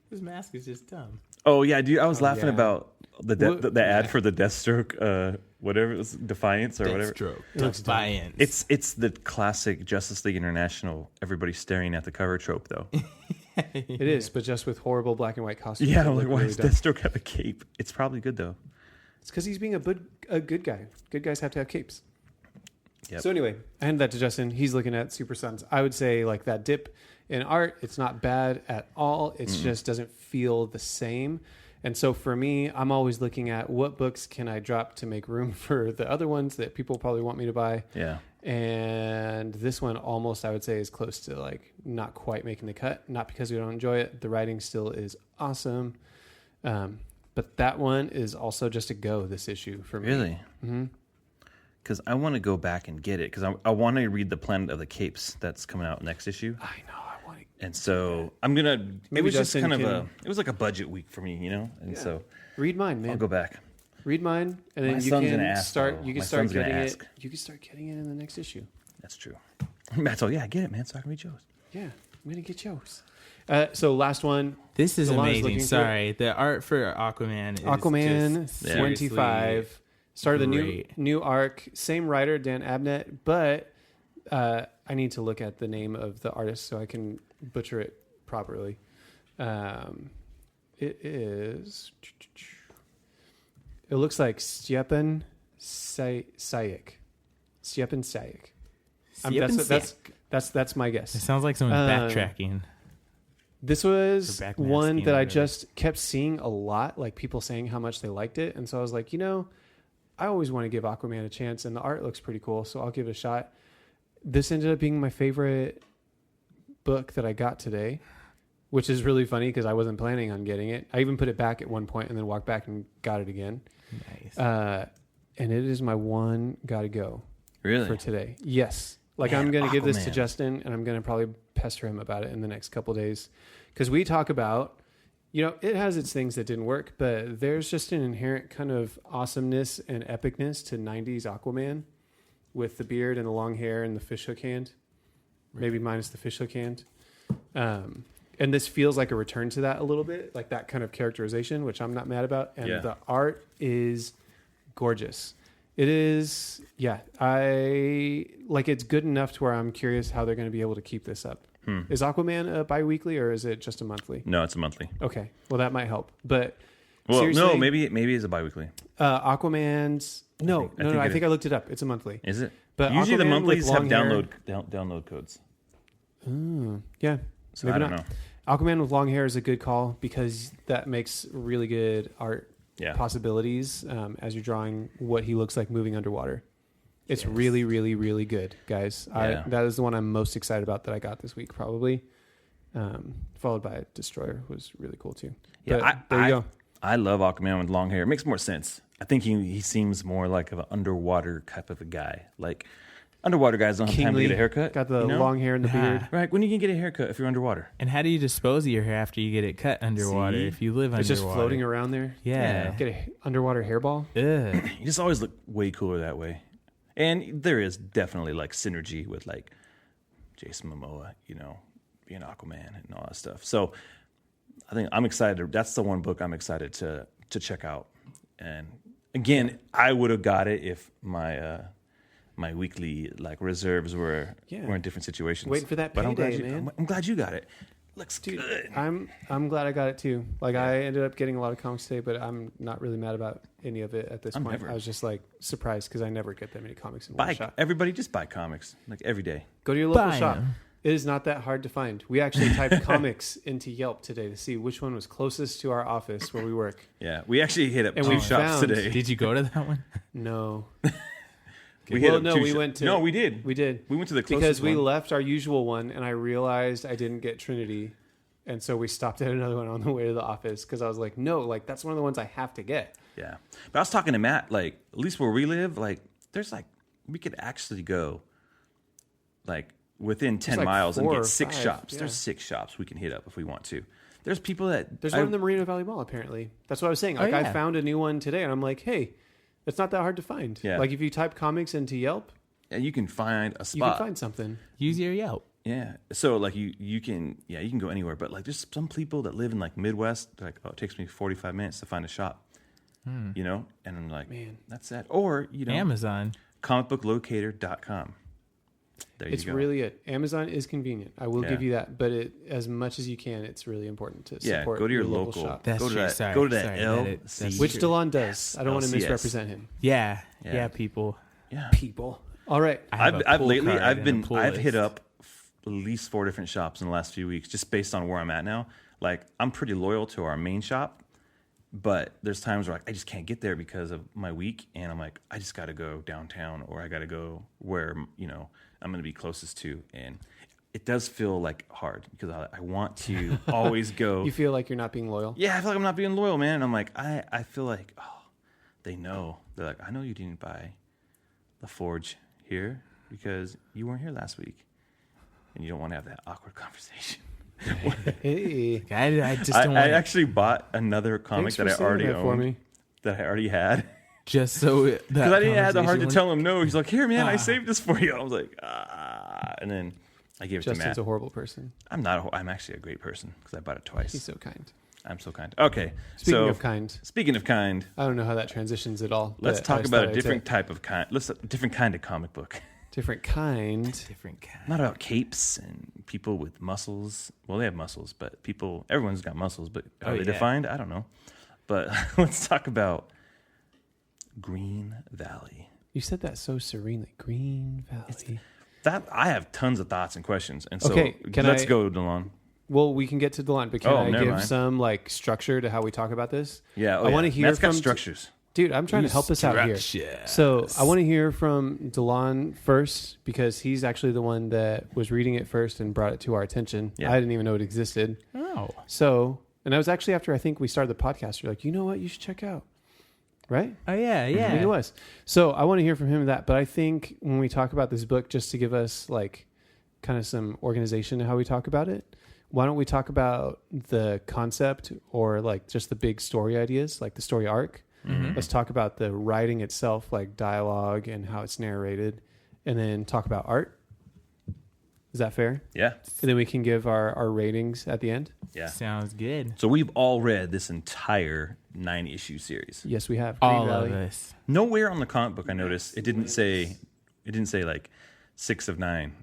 His mask is just dumb. Oh yeah, dude! I was laughing about the ad for the Deathstroke, whatever it was, Defiance or whatever. Deathstroke, Defiance. It's the classic Justice League International. Everybody staring at the cover trope, though. It is, but just with horrible black and white costumes. Yeah, I'm like, why does Deathstroke have a cape? It's probably good though. It's because he's being a good guy. Good guys have to have capes. Yep. So anyway, I handed that to Justin. He's looking at Super Sons. I would say like that dip in art, it's not bad at all. It just doesn't feel the same. And so for me, I'm always looking at what books can I drop to make room for the other ones that people probably want me to buy. Yeah. And this one almost, I would say, is close to like not quite making the cut. Not because we don't enjoy it. The writing still is awesome. But that one is also just a go, this issue for me. Really? Mm-hmm. Because I want to go back and get it. Because I want to read the Planet of the Capes that's coming out next issue. I know. I want to. And so I'm gonna. Maybe it was just Justin kind of can- it was like a budget week for me, And so Read mine, man. I'll go back. Read mine, and then My you son's can gonna ask, start. though. You can My start son's gonna getting it. ask. You can start getting it in the next issue. That's true. Matt's all, get it, man. So I can read yours. Yeah, I'm gonna get yours. So last one. This is Delon amazing. looking Sorry, the art for Aquaman is Aquaman just 25 started the great. new arc. Same writer, Dan Abnett, but I need to look at the name of the artist so I can butcher it properly. It is. It looks like Stjepan Sajic. Stjepan Sajic. That's my guess. It sounds like someone's backtracking. This was backmasking one that or I whatever. just kept seeing a lot, like people saying how much they liked it. And so I was like, I always want to give Aquaman a chance, and the art looks pretty cool, so I'll give it a shot. This ended up being my favorite book that I got today, which is really funny because I wasn't planning on getting it. I even put it back at one point and then walked back and got it again. Nice. And it is my one gotta go Really? for today. Yes. Like, Man, I'm going to give this to Aquaman. Justin, and I'm going to probably pester him about it in the next couple days. Because we talk about, it has its things that didn't work, but there's just an inherent kind of awesomeness and epicness to 90s Aquaman with the beard and the long hair and the fishhook hand. Maybe minus the fishhook hand. And this feels like a return to that a little bit, like that kind of characterization, which I'm not mad about. And the art is gorgeous. It is. Yeah, I like. It's good enough to where I'm curious how they're going to be able to keep this up. Is Aquaman bi-weekly or is it just a monthly? No, it's a monthly. Okay, well that might help. But no, maybe it's a bi-weekly. Aquaman's I think I looked it up. It's a monthly. Is it? But usually Aquaman the monthlies have hair, download codes. Yeah, So maybe I don't not. know. Aquaman with long hair is a good call because that makes really good art possibilities Mm-hmm. as you're drawing what he looks like moving underwater. It's really, really, really good, guys. Yeah. That is the one I'm most excited about that I got this week, probably. Followed by Destroyer was really cool too. Yeah, But there you go. I love Aquaman with long hair. It makes more sense. I think he seems more like an underwater type of a guy. Like underwater guys don't have time to get a haircut. Got the long hair and the beard. Right? When are you gonna get a haircut if you're underwater? And how do you dispose of your hair after you get it cut underwater? See? If you live It's underwater, just floating around there. Yeah. Get a underwater hairball. Ugh. You just always look way cooler that way. And there is definitely like synergy with like Jason Momoa, being Aquaman and all that stuff. So I think I'm excited. That's the one book I'm excited to check out. And again, I would have got it if my my weekly like reserves were in different situations. Waiting for that but payday, man. I'm glad you got it. Looks good. I'm glad I got it too. Like I ended up getting a lot of comics today, but I'm not really mad about any of it at this point. I was just like surprised because I never get that many comics in one shot. Everybody just buy comics like every day. Go to your local shop. It is not that hard to find. We actually typed comics into Yelp today to see which one was closest to our office where we work. Yeah, we actually hit up And 2 we shops found- today. Did you go to that one? No. We went to. No, we did. We did. We went to the closest because we one. left our usual one, and I realized I didn't get Trinity, and so we stopped at another one on the way to the office because I was like, no, like that's one of the ones I have to get. Yeah, but I was talking to Matt. Like at least where we live, like there's like we could actually go like within 10 like miles and 4 get or 6 5, shops. yeah. There's 6 shops we can hit up if we want to. There's people that There's one in the Moreno Valley Mall apparently. That's what I was saying. Like I found a new one today, and I'm like, hey, it's not that hard to find. Yeah. Like if you type comics into Yelp, and you can find a spot. you can find something. Use your Yelp. Yeah. So like you can go anywhere, but like there's some people that live in like Midwest. They're like, oh, it takes me 45 minutes to find a shop. And I'm like, man, that's sad. Or Amazon, comicbooklocator.com. There you It's go. really it. Amazon is convenient. I will give you that, but as much as you can, it's really important to support go to your local local shop. That's go to true. that. Sorry, Go to that sorry, LC. Which DeLon does. I don't want to LCS. misrepresent him. Yeah, Yeah. people. Yeah. People. All right. I've hit up at least 4 different shops in the last few weeks just based on where I'm at now. Like I'm pretty loyal to our main shop, but there's times where I just can't get there because of my week, and I'm like, I just got to go downtown, or I got to go where I'm going to be closest to, and it does feel like hard because I want to always go. You feel like you're not being loyal? Yeah, I feel like I'm not being loyal, man. And I'm like, I feel like, they know. They're like, I know you didn't buy the Forge here because you weren't here last week, and you don't want to have that awkward conversation. Hey. I just don't want I actually bought another comic Thanks that I for already saying that for owned, me. that I already had. just so that Because I didn't have the heart to conversation tell him no. He's like, here, man, I saved this for you. I was like, and then I gave it to Justin's Matt. a horrible person. I'm not. I'm actually a great person because I bought it twice. He's so kind. I'm so kind. Okay. Speaking of kind, Speaking of kind, I don't know how that transitions at all. let's but I talk just about thought a I'd different say- type of kind. Different kind of comic book. different kind. different kind. Not about capes and people with muscles. Well, they have muscles, but everyone's got muscles, but how they defined, I don't know. But let's talk about Green Valley. You said that so serenely. Green Valley. That I have tons of thoughts and questions, and so Okay, let's go, DeLon. Well, we can get to DeLon, but can I never give mind. some like structure to how we talk about this? Yeah, I want to hear Matt's got from structures. Dude, I'm trying to help us out here. So I want to hear from DeLon first because he's actually the one that was reading it first and brought it to our attention. Yeah. I didn't even know it existed. Oh. So, and that was actually after I think we started the podcast. You're like, you know what? You should check out. Right? Oh, yeah, yeah. I think it was. So I want to hear from him that. But I think when we talk about this book, just to give us like kind of some organization to how we talk about it, why don't we talk about the concept or like just the big story ideas, like the story arc? Mm-hmm. Let's talk about the writing itself, like dialogue and how it's narrated, and then talk about art. Is that fair? Yeah. And then we can give our ratings at the end. Yeah. Sounds good. So we've all read this entire 9-issue series. Yes, we have. All Green of Valley. us. Nowhere on the comic book I noticed it didn't say like 6 of 9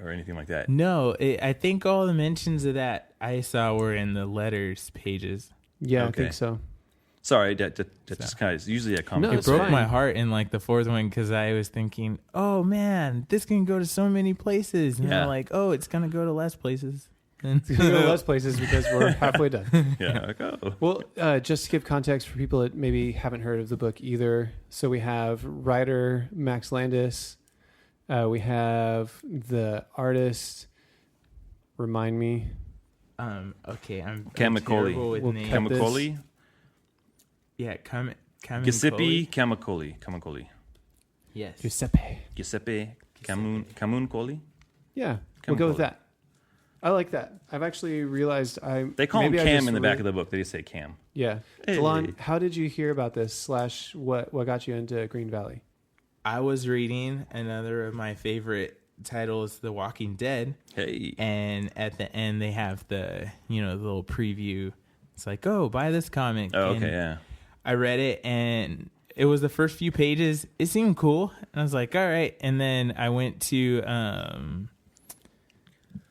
or anything like that. No, I think all the mentions of that I saw were in the letters pages. Yeah, Okay. I think so. Sorry, that just kind of usually a comic. No, It it's broke fine. my heart in like the fourth one because I was thinking, oh man, this can go to so many places. And Yeah. I'm like, oh, it's gonna go to less places. And It's going to go less places because we're halfway done. Yeah. Like, oh. Well, just to give context for people that maybe haven't heard of the book either. So we have writer Max Landis. We have the artist. Remind me. Okay, I'm Kamikoli. terrible with We'll names. cut this. Kamikoli? Yeah, Giuseppe Kamikoli. Yes. Giuseppe. Giuseppe Camuncoli? Yeah, we'll go with Kamikoli. that. I like that. I've actually realized They call him maybe I Cam just in the back of the book. They just say Cam. Yeah. Hey. Delon, how did you hear about this? / what got you into Green Valley? I was reading another of my favorite titles, The Walking Dead, Hey. and at the end they have the little preview. It's like, oh, buy this comic. Oh, And okay, yeah. I read it and it was the first few pages. It seemed cool. And I was like, all right. And then I went to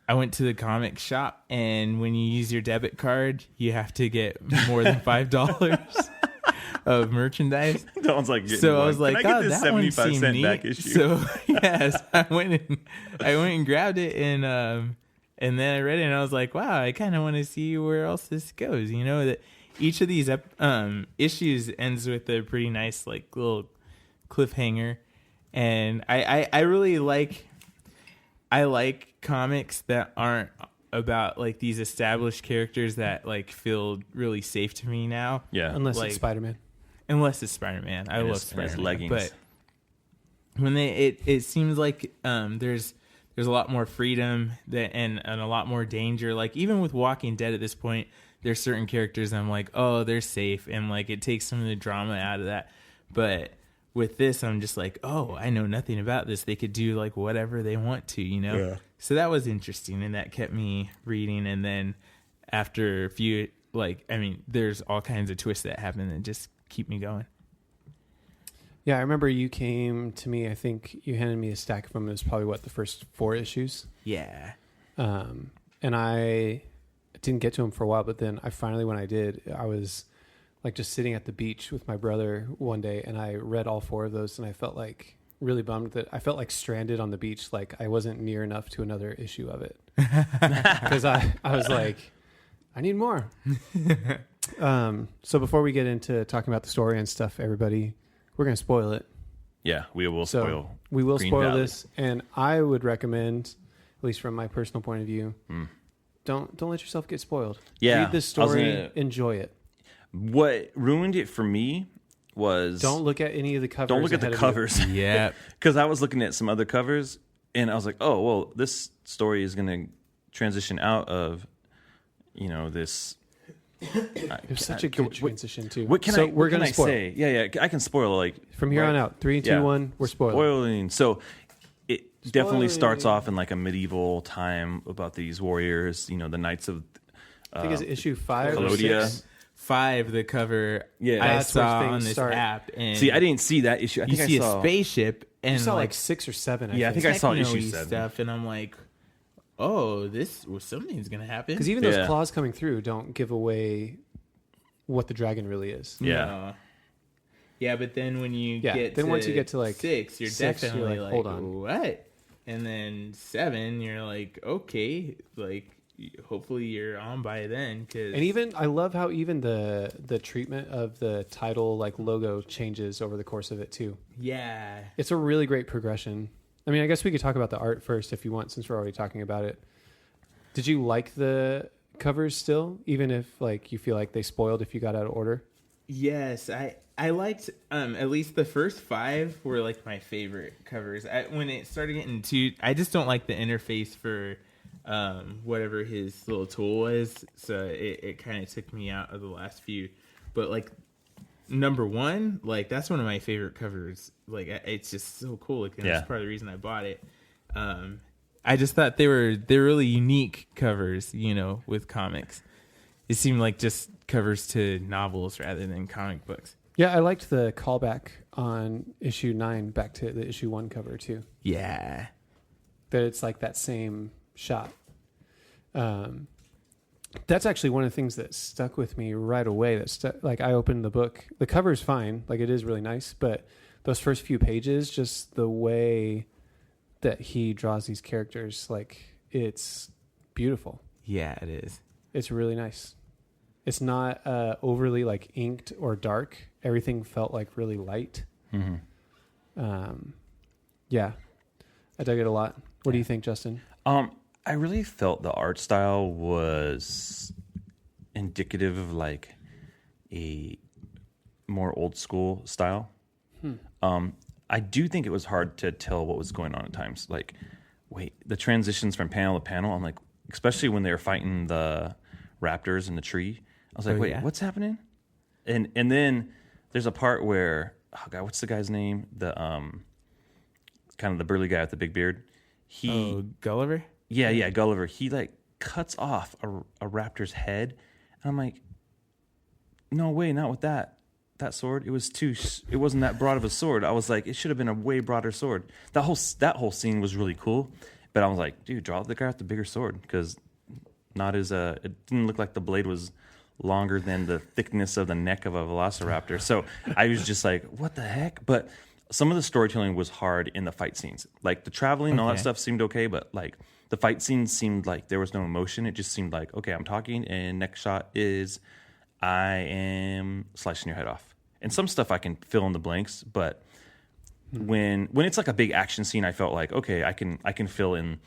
the comic shop, and when you use your debit card, you have to get more than $5 of merchandise. That one's like, So I was like, can I oh, get this that one 75 seemed cent neat. back issue? So yes, I went and grabbed it, and then I read it, and I was like, wow, I kind of want to see where else this goes. That each of these issues ends with a pretty nice like little cliffhanger, and I really like comics that aren't about like these established characters that like feel really safe to me now. Yeah. Unless Like- it's Spider-Man. Unless it's Spider-Man. I And love his- and his Spider-Man. leggings. But when it seems like there's a lot more freedom and a lot more danger. Like even with Walking Dead at this point, there's certain characters I'm like, oh, they're safe, and like it takes some of the drama out of that. But with this, I'm just like, oh, I know nothing about this. They could do like whatever they want to, Yeah. So that was interesting, and that kept me reading. And then after a few, there's all kinds of twists that happen that just keep me going. Yeah, I remember you came to me. I think you handed me a stack of them. It was probably the first 4 issues. Yeah. And I didn't get to them for a while, but then I finally, when I did, I was like just sitting at the beach with my brother one day, and I read all 4 of those, and I felt like really bummed that I felt like stranded on the beach, like I wasn't near enough to another issue of it. Because I was like, I need more. So before we get into talking about the story and stuff, everybody, we're going to spoil it. Yeah, we will So spoil. we will Green spoil Valley. this, and I would recommend, at least from my personal point of view, don't let yourself get spoiled. Yeah, Read the I was story, gonna- enjoy it. What ruined it for me was Don't look at any of the covers. don't look at the ahead of covers. Yeah. Because I was looking at some other covers, and I was like, oh, well, this story is going to transition out of, this. It was such a good transition too. What can so I? we're What can gonna I spoil say? Yeah, I can spoil like from here right- on out. 3, 2, yeah. 1. We're spoiling. Spoiling. So it definitely Spoiling. starts off in like a medieval time about these warriors. The Knights of. I think it's issue 5 or Claudia. 6. 5, the cover Yeah. I That's where saw things on this start. app. And See, I didn't see that issue. I you think see I saw a spaceship and You saw like like 6 or 7. Yeah, I think I saw issue techno-y 7. stuff, and I'm like, oh, something's gonna happen. because even those Yeah. claws coming through don't give away what the dragon really is. Yeah. No. Yeah, but then when you Yeah, get then to once you get to, like, 6, you're 6, you're definitely like, like, hold on. what? And then 7, you're like, okay, like hopefully you're on by then. Cause And even I love how even the treatment of the title like logo changes over the course of it too. yeah, It's a really great progression. I mean, I guess we could talk about the art first if you want, since we're already talking about it. Did you like the covers still, even if like you feel like they spoiled if you got out of order? yes, I liked at least the first 5 were like my favorite covers. When it started getting too, I just don't like the interface for whatever his little tool was, so it kind of took me out of the last few. But like number 1, like that's one of my favorite covers. Like it's just so cool. Like, and Yeah. that's part of the reason I bought it. I just thought they're really unique covers, with comics. It seemed like just covers to novels rather than comic books. Yeah, I liked the callback on issue 9 back to the issue 1 cover too. Yeah. That it's like that same shot. That's actually one of the things that stuck with me right away. Like I opened the book. The cover's fine. Like it is really nice. But those first few pages, just the way that he draws these characters, like it's beautiful. Yeah, it is. It's really nice. It's not overly like inked or dark. Everything felt like really light. Yeah, I dug it a lot. What do you think, Justin? I really felt the art style was indicative of like a more old school style. I do think it was hard to tell what was going on at times. Like, wait, the transitions from panel to panel, I'm like, especially when they were fighting the raptors in the tree, I was like, wait, what's happening? And then there's a part where, oh God, what's the guy's name? The kind of the burly guy with the big beard. Gulliver? Yeah, Gulliver. He like cuts off a raptor's head, and I'm like, no way, not with that sword. It wasn't that broad of a sword. I was like, it should have been a way broader sword. That whole scene was really cool, but I was like, dude, draw the guy with the bigger sword, because it didn't look like the blade was longer than the thickness of the neck of a velociraptor. So I was just like, what the heck? But some of the storytelling was hard in the fight scenes. Like the traveling and all that stuff seemed okay, but like the fight scenes seemed like there was no emotion. It just seemed like, okay, I'm talking, and next shot is I am slicing your head off. And some stuff I can fill in the blanks, but when it's like a big action scene, I felt like, okay, I can fill in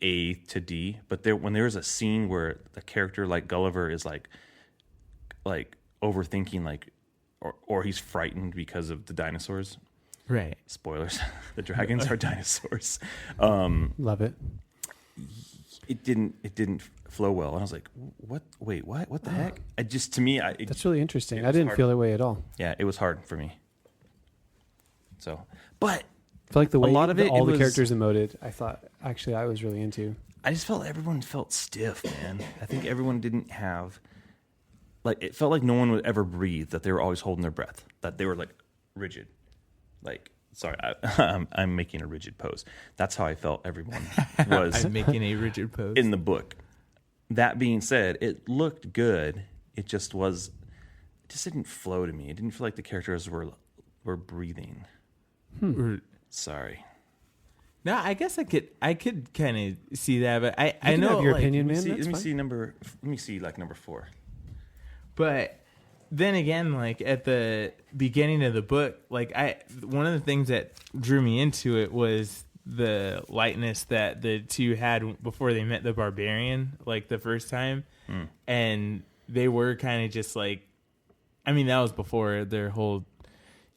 A to D. But when there's a scene where the character like Gulliver is like overthinking, like or he's frightened because of the dinosaurs. Right. Spoilers. The dragons are dinosaurs. Love it. It didn't flow well, and I was like, "What? Wait, what? What the heck?" That's really interesting. I didn't feel that way at all. Yeah, it was hard for me. So, but I feel like the way a lot of all the characters emoted, I thought actually I was really into. I just felt everyone felt stiff, man. I think everyone didn't have it felt like no one would ever breathe. That they were always holding their breath. That they were like rigid. Like, sorry, I'm making a rigid pose. That's how I felt everyone was. I'm making a rigid pose in the book. That being said, it looked good. It just didn't flow to me. It didn't feel like the characters were breathing. Sorry. No, I guess I could kind of see that, but I know know your like, opinion, man. Let me see like number 4. But then again, like at the beginning of the book, like one of the things that drew me into it was the lightness that the two had before they met the barbarian, like the first time. And they were kind of just like, I mean, that was before their whole,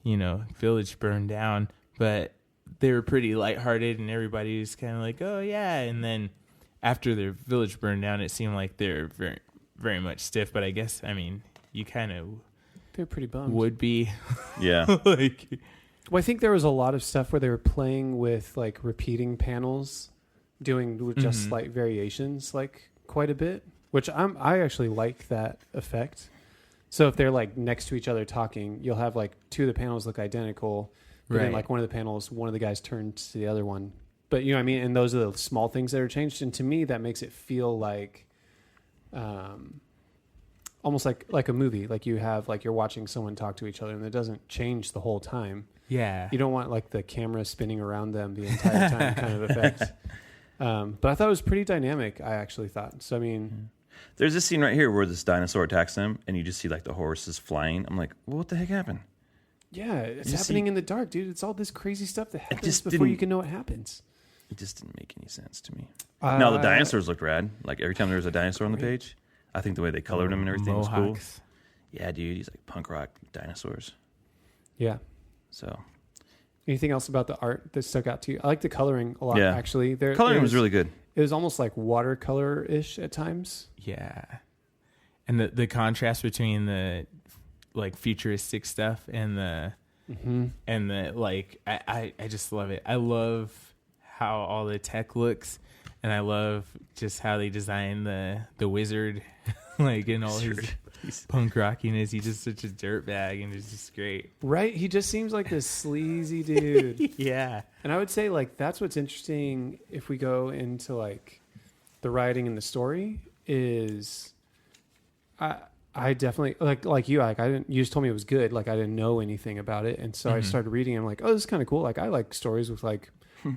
village burned down, but they were pretty lighthearted and everybody was kind of like, oh yeah. And then after their village burned down, it seemed like they're very, very much stiff, but I guess, I mean, you kind of they're pretty bummed. Would be. Yeah. Well, I think there was a lot of stuff where they were playing with like repeating panels, doing just slight variations, like quite a bit, which I actually like that effect. So if they're like next to each other talking, you'll have like two of the panels look identical, but then like one of the panels, one of the guys turns to the other one. But you know what I mean? And those are the small things that are changed. And to me, that makes it feel like, almost like a movie. Like you have, like you're watching someone talk to each other and it doesn't change the whole time. Yeah. You don't want like the camera spinning around them the entire time kind of effect. But I thought it was pretty dynamic, I actually thought. So, I mean... There's this scene right here where this dinosaur attacks them and you just see like the horses flying. I'm like, well, what the heck happened? Yeah, it's happening in the dark, dude. It's all this crazy stuff that happens before you can know what happens. It just didn't make any sense to me. Now, the dinosaurs looked rad. Like every time there was a dinosaur on the page, I think the way they colored them and everything was cool. Yeah, dude, he's like punk rock dinosaurs. Yeah. So... Anything else about the art that stuck out to you? I like the coloring a lot, actually. Coloring was really good. It was almost like watercolor-ish at times. Yeah. And the contrast between the like futuristic stuff and the like I just love it. I love how all the tech looks. And I love just how they design the wizard, like in all his punk rockiness. He's just such a dirtbag, and it's just great. Right? He just seems like this sleazy dude. Yeah. And I would say like that's what's interesting if we go into like the writing and the story is I definitely like you, like I didn't, you just told me it was good, like I didn't know anything about it, and so I started reading. I'm like, oh, this is kind of cool. Like I like stories with like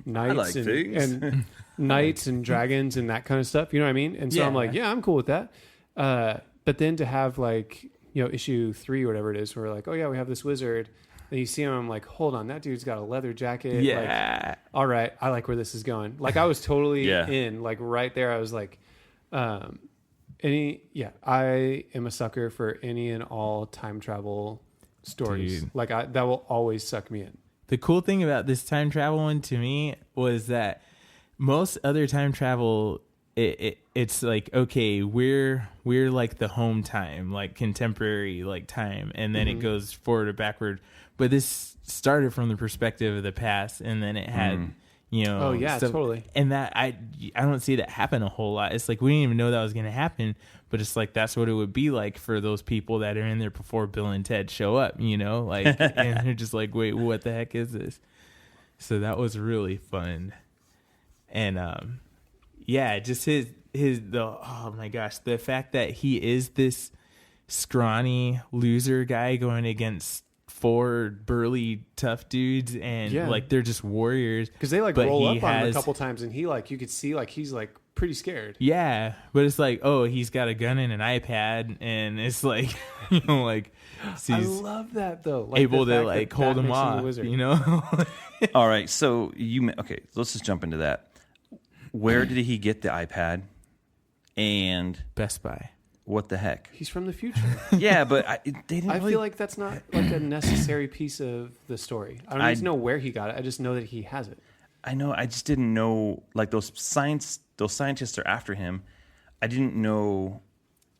knights and knights and dragons and that kind of stuff, you know what I mean? And so I'm like, yeah, I'm cool with that. But then to have like, you know, issue 3 or whatever it is, where like, oh yeah, we have this wizard, and you see him, I'm like, hold on, that dude's got a leather jacket. Yeah. Like, all right, I like where this is going. Like I was totally in, like right there. I was like, I am a sucker for any and all time travel stories. Dude. Like that will always suck me in. The cool thing about this time travel one to me was that most other time travel, it's like, okay, we're like the home time, like contemporary like time, and then it goes forward or backward. But this started from the perspective of the past, and then it had, you know, oh yeah, stuff, totally. And that I don't see that happen a whole lot. It's like we didn't even know that was going to happen, but it's like that's what it would be like for those people that are in there before Bill and Ted show up, you know, like, and they're just like, wait, what the heck is this? So that was really fun, and yeah, just oh my gosh, the fact that he is this scrawny loser guy going against 4 burly tough dudes, and like they're just warriors, because they like roll up on him a couple times, and he like, you could see like he's like pretty scared. Yeah, but it's like, oh, he's got a gun and an iPad, and it's like, you know, like I love that though, like able to like hold him off, you know. All right, so let's just jump into that. Where did he get the iPad? And Best Buy. What the heck? He's from the future. Yeah, but they didn't. I feel like that's not like a necessary piece of the story. I don't need to know where he got it. I just know that he has it. I know. I just didn't know. Like those scientists are after him. I didn't know.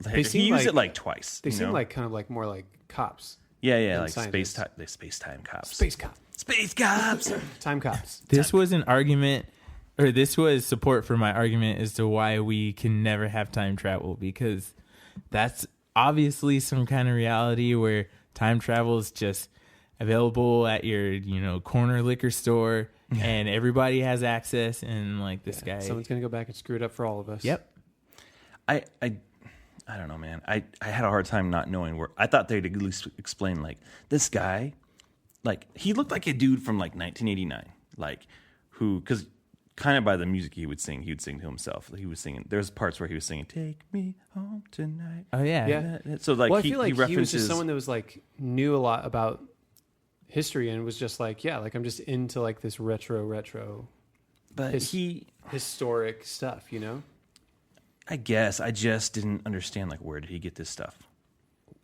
Like, he used it like twice. They seem like kind of like more like cops. Yeah, like space time cops. Space cops. Time cops. This was an argument. Or this was support for my argument as to why we can never have time travel, because that's obviously some kind of reality where time travel is just available at your, you know, corner liquor store, and everybody has access, and like this guy, someone's gonna go back and screw it up for all of us. Yep. I don't know, man. I had a hard time not knowing where. I thought they'd at least explain like this guy, like he looked like a dude from like 1989, like who, because kind of by the music he would sing to himself. He was singing. There's parts where he was singing "Take Me Home Tonight." Oh yeah. So like, well, I feel like he references, he was just someone that was like knew a lot about history and was just like, yeah, like I'm just into like this retro, but historic stuff, you know. I guess I just didn't understand like where did he get this stuff.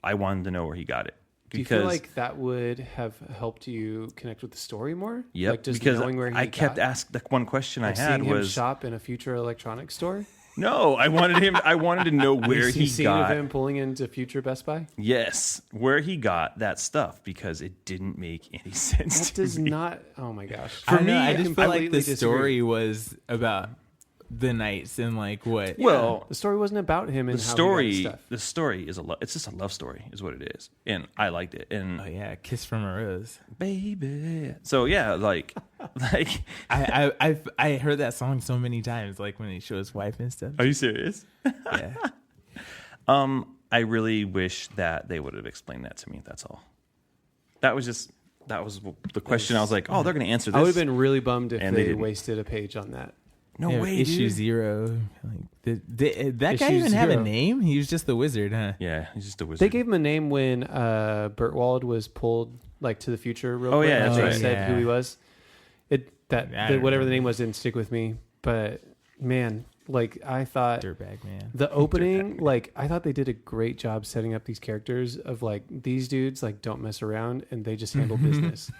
I wanted to know where he got it. Do you feel like that would have helped you connect with the story more? Yep, like just because knowing where he I kept asking. The one question I had was, him shop in a future electronics store? No, I wanted to know where he got. Of him pulling into future Best Buy? Yes, where he got that stuff, because it didn't make any sense. That does not. Oh my gosh! For me, I just feel like the story was about the knights and like what. Well, the story wasn't about him. And the story is it's just a love story, is what it is, and I liked it. And oh yeah, Kiss from a Rose, baby. So yeah, like I heard that song so many times, like when he showed his wife and stuff. Are you serious? Yeah. I really wish that they would have explained that to me. That's all. That was the question. I was like, oh, they're going to answer this. I would have been really bummed if they wasted a page on that. No way, issue dude. 0. Like, that guy even have a name? He was just the wizard, huh? Yeah, he's just a wizard. They gave him a name when Bertwald was pulled like to the future. Real quick. Yeah, that's they right. said who he was. Whatever the name was didn't stick with me. But man, like I thought, dirtbag man. The opening, like I thought they did a great job setting up these characters of like these dudes like don't mess around and they just handle business.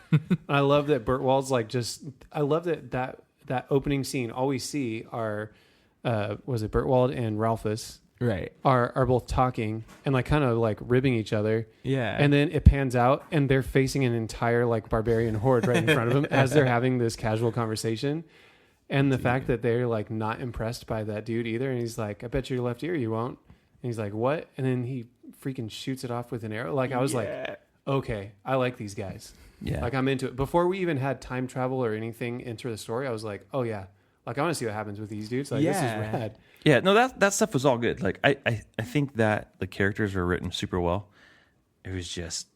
I love that Bertwald's like just. I love that opening scene, all we see are, was it Bertwald and Ralphus? Right. Are both talking and like kind of like ribbing each other. Yeah. And then it pans out and they're facing an entire like barbarian horde right in front of them as they're having this casual conversation. And the fact that they're like not impressed by that dude either, and he's like, "I bet your left ear you won't." And he's like, "What?" And then he freaking shoots it off with an arrow. Like I was like, "Okay, I like these guys." Yeah. Like I'm into it. Before we even had time travel or anything enter the story, I was like, "Oh yeah, like I want to see what happens with these dudes. Like this is rad." Yeah, no, that stuff was all good. Like I think that the characters were written super well. It was just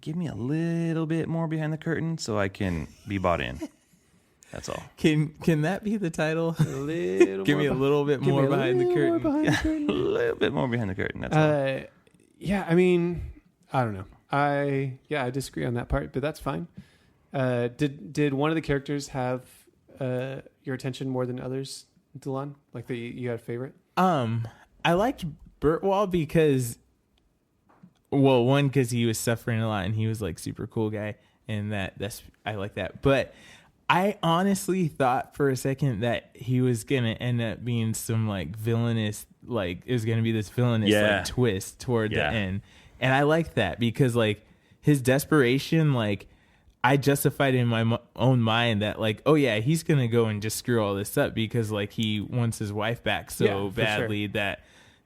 give me a little bit more behind the curtain so I can be bought in. That's all. Can that be the title? Give me a little bit more behind the curtain. A little bit more behind the curtain. That's all. Yeah, I mean, I don't know. I disagree on that part, but that's fine. Did one of the characters have your attention more than others, Dylan? Like you had a favorite? I liked Bertwald because, well, one, because he was suffering a lot and he was like super cool guy, and I like that. But I honestly thought for a second that he was gonna end up being some like villainous, like it was gonna be this villainous like twist toward the end, and I liked that because like his desperation, like I justified in my own mind that like, oh yeah, he's gonna go and just screw all this up because like he wants his wife back so badly that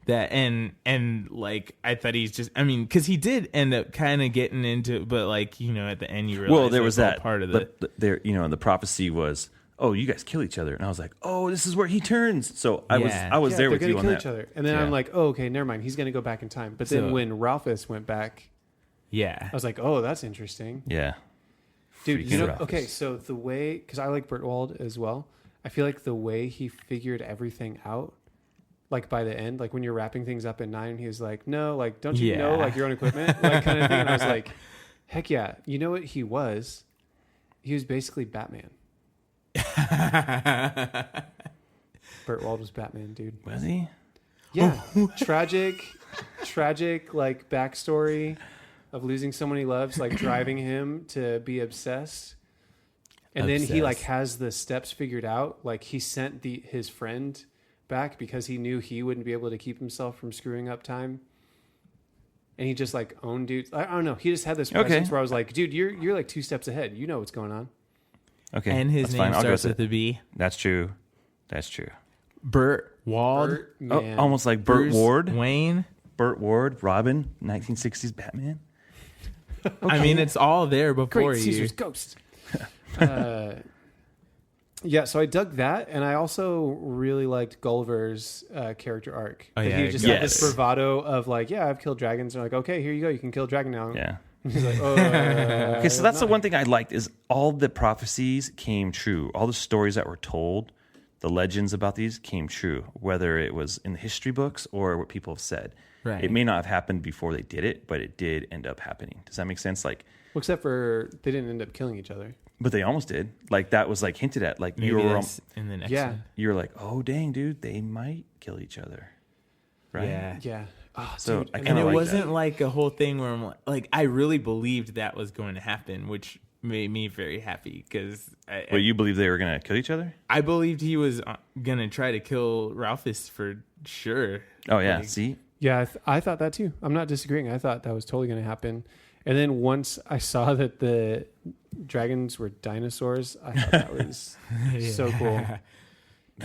and like I thought he's just, I mean, because he did end up kind of getting into, but like, you know, at the end you realize there was that part of there, you know, the prophecy was, oh, you guys kill each other, and I was like, oh, this is where he turns. So I was there with you on kill that. Each other. And then I'm like, oh, okay, never mind. He's gonna go back in time. But then when Ralphus went back, I was like, oh, that's interesting. Yeah, dude. Freaking You know, Ralphus. okay, so the way, because I like Bertwald as well. I feel like the way he figured everything out. Like by the end, like when you're wrapping things up at 9, he was like, no, like, don't you know, like your own equipment, like kind of thing. And I was like, heck yeah. You know what he was? He was basically Batman. Bertwald was Batman, dude. Was he? Yeah. tragic, like backstory of losing someone he loves, like driving him to be obsessed. And then he like has the steps figured out. Like he sent his friend back because he knew he wouldn't be able to keep himself from screwing up time, and he just like owned dudes. I don't know, he just had this presence where I was like, dude, you're like 2 steps ahead, you know what's going on. Okay, and his name starts with a B. That's true. Burt Wald. Almost like Burt Ward. Wayne. Burt Ward, Robin, 1960s Batman. I mean, it's all there before Great Caesar's ghost. Yeah, so I dug that, and I also really liked Gulliver's character arc. Oh, yeah, he just had this bravado of like, yeah, I've killed dragons. And like, okay, here you go, you can kill a dragon now. Yeah. And he's like, oh. Okay, so that's the one thing I liked is all the prophecies came true. All the stories that were told, the legends about these came true, whether it was in the history books or what people have said. Right. It may not have happened before they did it, but it did end up happening. Does that make sense? Like, well, except for they didn't end up killing each other. But they almost did. Like that was like hinted at. Like maybe you were in the next one. You were like, oh dang, dude, they might kill each other, right? Yeah. Oh, so dude, and it wasn't like a whole thing where I'm like I really believed that was going to happen, which made me very happy because well, you believe they were going to kill each other? I believed he was going to try to kill Ralphus for sure. Oh yeah, like, see. Yeah, I thought that too. I'm not disagreeing. I thought that was totally going to happen. And then once I saw that the dragons were dinosaurs, I thought that was so cool.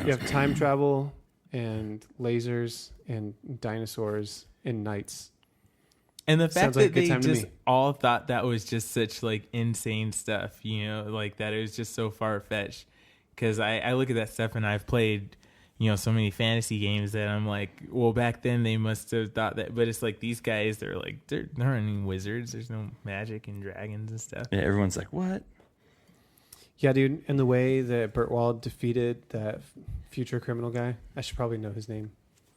You have time travel and lasers and dinosaurs and knights. And the fact that they time just all thought that was just such like insane stuff, you know, like that it was just so far fetched. Because I look at that stuff and I've played, you know, so many fantasy games that I'm like, well, back then they must have thought that, but it's like these guys, they're not any wizards. There's no magic and dragons and stuff. Yeah, everyone's like, what? Yeah, dude. And the way that Bertwald defeated that future criminal guy, I should probably know his name,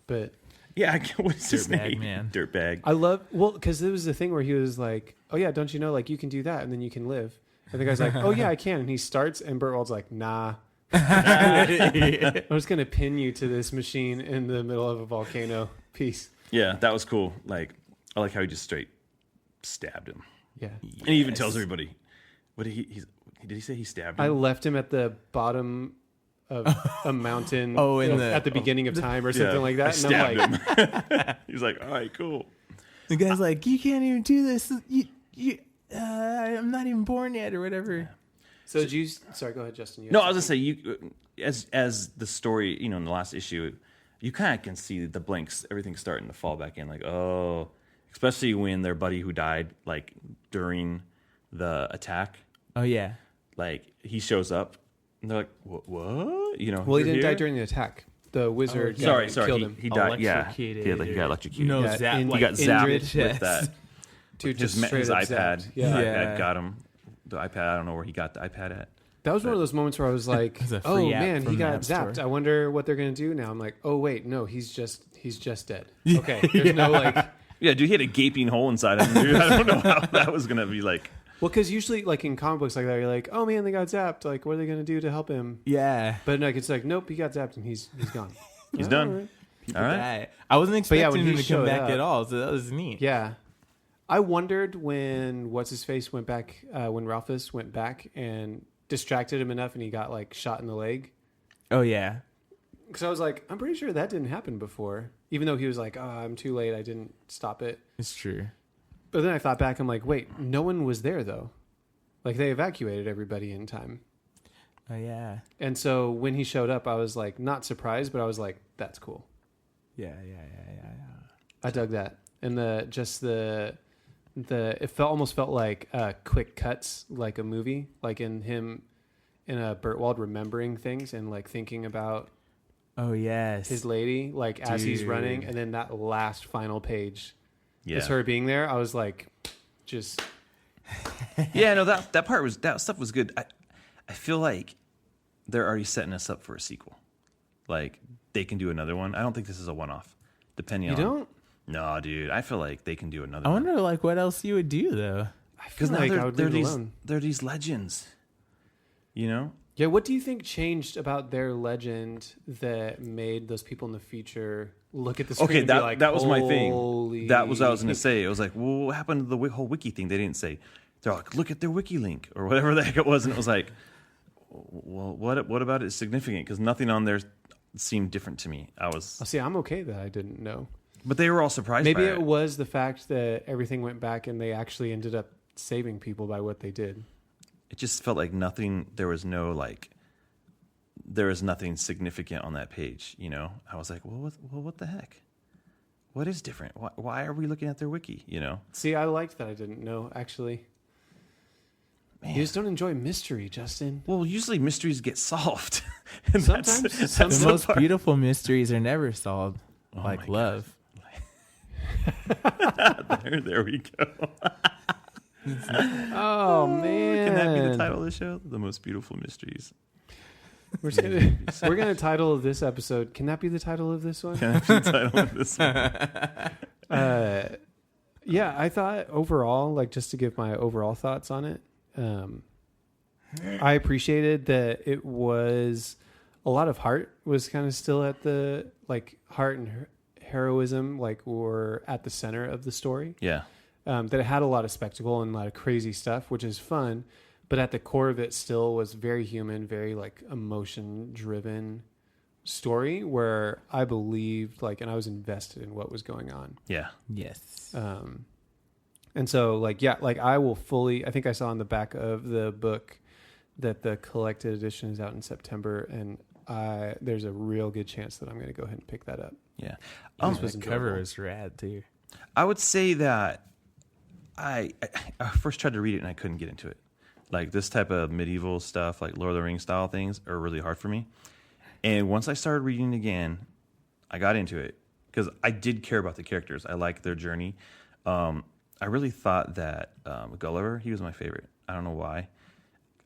but yeah, what's his name? Man. Dirtbag. I love, well, because there was the thing where he was like, oh yeah, don't you know, like you can do that and then you can live. And the guy's like, oh yeah, I can. And he starts, and Bertwald's like, nah. I'm just gonna pin you to this machine in the middle of a volcano. Peace. Yeah, that was cool. Like, I like how he just straight stabbed him. Yeah, and he even tells everybody. What did he say? He stabbed him. I left him at the bottom of a mountain. At the beginning of time or something like that. And I'm like, him. He's like, all right, cool. The guy's like, you can't even do this. I'm not even born yet, or whatever. So did you? Sorry, go ahead, Justin. No, I was gonna say you, as the story, in the last issue, you kind of can see the blinks, everything starting to fall back in. Like, oh, especially when their buddy who died, like during the attack. Oh yeah. Like he shows up, and they're like, "What? Well, he didn't die during the attack. The wizard sorry, killed him. He died. Yeah, Electrocuted. he got electrocuted. No, Yeah, zap, in- he got zapped Indrid. with that. Dude, His just straight up iPad. zapped. His Yeah. iPad got him. The iPad. I don't know where he got the iPad at. That was one of those moments where I was like, It's a "Oh free app man, he from the got App zapped. Store. I wonder what they're gonna do now." I'm like, "Oh wait, no, he's just dead." Okay, there's no like, Yeah, dude, he had a gaping hole inside him. Dude. I don't know how that was gonna be like. well, because usually like in comic books like that, you're like, "Oh man, they got zapped. Like, what are they gonna do to help him?" Yeah. But like, it's like, nope, he got zapped and he's gone. He's All done. right. All right. That. I wasn't But yeah, expecting when him he to come showed back up- at all, so that was neat. Yeah. I wondered when what's his face went back when Ralphus went back and distracted him enough and he got like shot in the leg. Oh yeah. Because I was like, I'm pretty sure that didn't happen before. Even though he was like, "Oh, I'm too late. I didn't stop it." It's true. But then I thought back. I'm like, wait, no one was there though. Like they evacuated everybody in time. Oh yeah. And so when he showed up, I was like, not surprised, but I was like, that's cool. Yeah. I dug that. And it almost felt like quick cuts, like a movie, like in him in a Bertwald remembering things and like thinking about Oh yes. his lady, like as he's Dude. running, and then that last final page Yeah. is her being there. I was like, just Yeah. No, that stuff was good. I feel like they're already setting us up for a sequel. Like they can do another one. I don't think this is a one-off. Depending you on. don't. No, dude. I feel like they can do another I one. wonder like what else you would do though. I feel Because now like I would they're leave it these alone. they're these legends. You know. Yeah, what do you think changed about their legend that made those people in the future look at the screen Okay, and be like, that was my thing. "Holy-" That was what I was going to say. It was like, well, what happened to the whole wiki thing? They didn't say. They're like, look at their wiki link or whatever the heck it was, and it was like, well, what about it is significant? Because nothing on there seemed different to me. Oh, see, I'm okay that I didn't know. But they were all surprised. Maybe by it was the fact that everything went back and they actually ended up saving people by what they did. It just felt like nothing. There was nothing significant on that page. I was like, well, what the heck? What is different? Why are we looking at their wiki? See, I liked that I didn't know, actually. Man. You just don't enjoy mystery, Justin. Well, usually mysteries get solved. And Sometimes- that's The the most part. beautiful mysteries are never solved, like my love. There we go. Oh, man. Can that be the title of the show? The most beautiful mysteries. We're gonna title this episode. Can that be the title of this one? Can that be the title of this one? Yeah, I thought overall, like just to give my overall thoughts on it, I appreciated that it was a lot of heart was kind of still at the like heart and heroism like were at the center of the story. Yeah. That it had a lot of spectacle and a lot of crazy stuff, which is fun, but at the core of it still was very human, very like emotion driven story where I believed like, and I was invested in what was going on. Yeah. Yes. And so like, yeah, like I think I saw on the back of the book that the collected edition is out in September, and there's a real good chance that I'm going to go ahead and pick that up. Yeah. This was the enjoyable. cover is rad too. I would say that I first tried to read it and I couldn't get into it. Like this type of medieval stuff, like Lord of the Rings style things are really hard for me. And once I started reading again, I got into it because I did care about the characters. I liked their journey. I really thought that Gulliver, he was my favorite. I don't know why.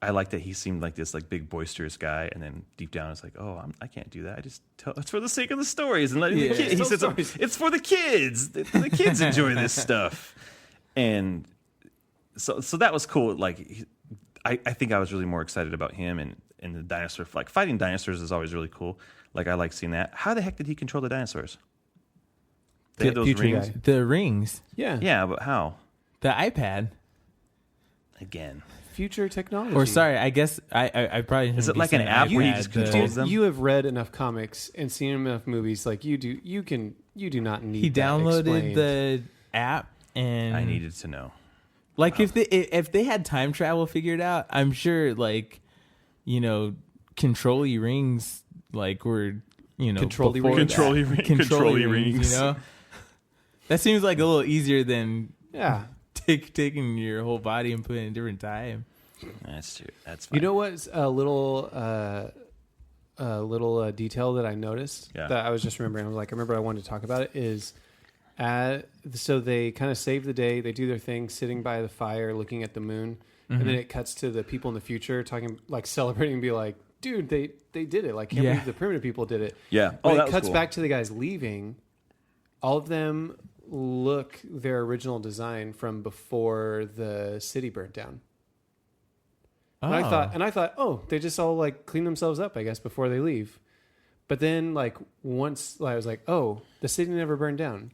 I liked that he seemed like this like big boisterous guy, and then deep down it's like, oh, I can't do that. I just it's for the sake of the stories and letting the kids. He says it's for the kids. The kids enjoy this stuff, and so that was cool. Like I think I was really more excited about him and the dinosaur. Like fighting dinosaurs is always really cool. Like I like seeing that. How the heck did he control the dinosaurs? They had those Future rings. guy. The rings. Yeah. Yeah, but how? The iPad. Again. Future technology. Or sorry, I guess I probably Is shouldn't it be like an saying app where you iPad, just the- control them? You have read enough comics and seen enough movies like you do. You do not need He that downloaded explained. the app and I needed to know. Like if they had time travel figured out, I'm sure like, you know, control-y rings like were, you know, Control-y rings. You know, that seems like a little easier than Yeah. taking your whole body and putting it in a different time. That's true. That's fine. You know what's a little detail that I noticed that I was just remembering. I remember I wanted to talk about it is, so they kind of save the day. They do their thing, sitting by the fire, looking at the moon, and then it cuts to the people in the future talking, like celebrating, and be like, "Dude, they did it! Like, can't believe the primitive people did it." Yeah. When it cuts back to the guys leaving, all of them look their original design from before the city burnt down. And I thought, oh, they just all like clean themselves up, I guess, before they leave. But then, like, once I was like, oh, the city never burned down.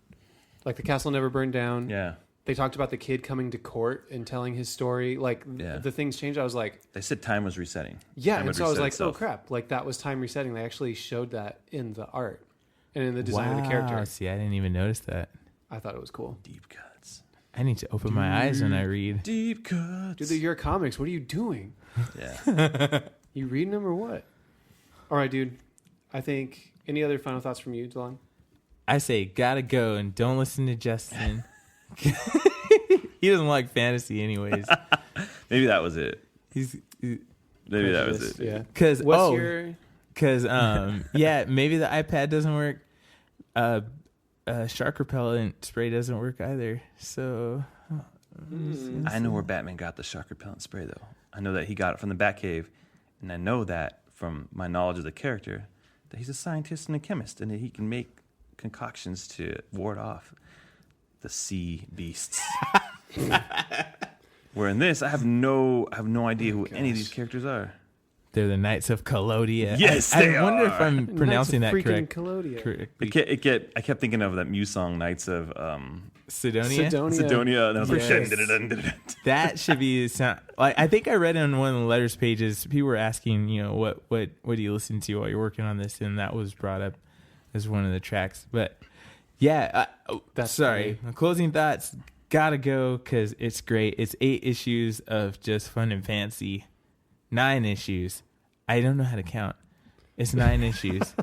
Like, the castle never burned down. Yeah. They talked about the kid coming to court and telling his story. Like, the things changed. I was like, they said time was resetting. Yeah. Time And so I was like, itself. oh, crap. Like, that was time resetting. They actually showed that in the art and in the design of the character. See, I didn't even notice that. I thought it was cool. Deep cuts. I need to open my eyes when I read. Deep cuts. Dude, they're your comics. What are you doing? Yeah. You reading them or what? All right, dude. I think, any other final thoughts from you, Delon? I say gotta go and don't listen to Justin. He doesn't like fantasy anyways. Maybe that was it. Maybe that was it. Yeah. Because your... yeah, maybe the iPad doesn't work. Shark repellent spray doesn't work either. So I know where Batman got the shark repellent spray, though. I know that he got it from the Batcave, and I know that from my knowledge of the character that he's a scientist and a chemist, and that he can make concoctions to ward off the sea beasts. Where in this, I have no idea who any of these characters are. They're the Knights of Colodia. Yes, I wonder if I'm pronouncing that correctly. Colodia. I kept thinking of that Muse song, Knights of Sidonia. Sidonia, and I was like, Yes. That should be like, I think I read on one of the letters pages, people were asking, you know, what do you listen to while you're working on this, and that was brought up as one of the tracks. But yeah, That's sorry. My closing thoughts, gotta go because it's great. It's 8 issues of just fun and fancy. 9 issues. I don't know how to count. It's 9 issues,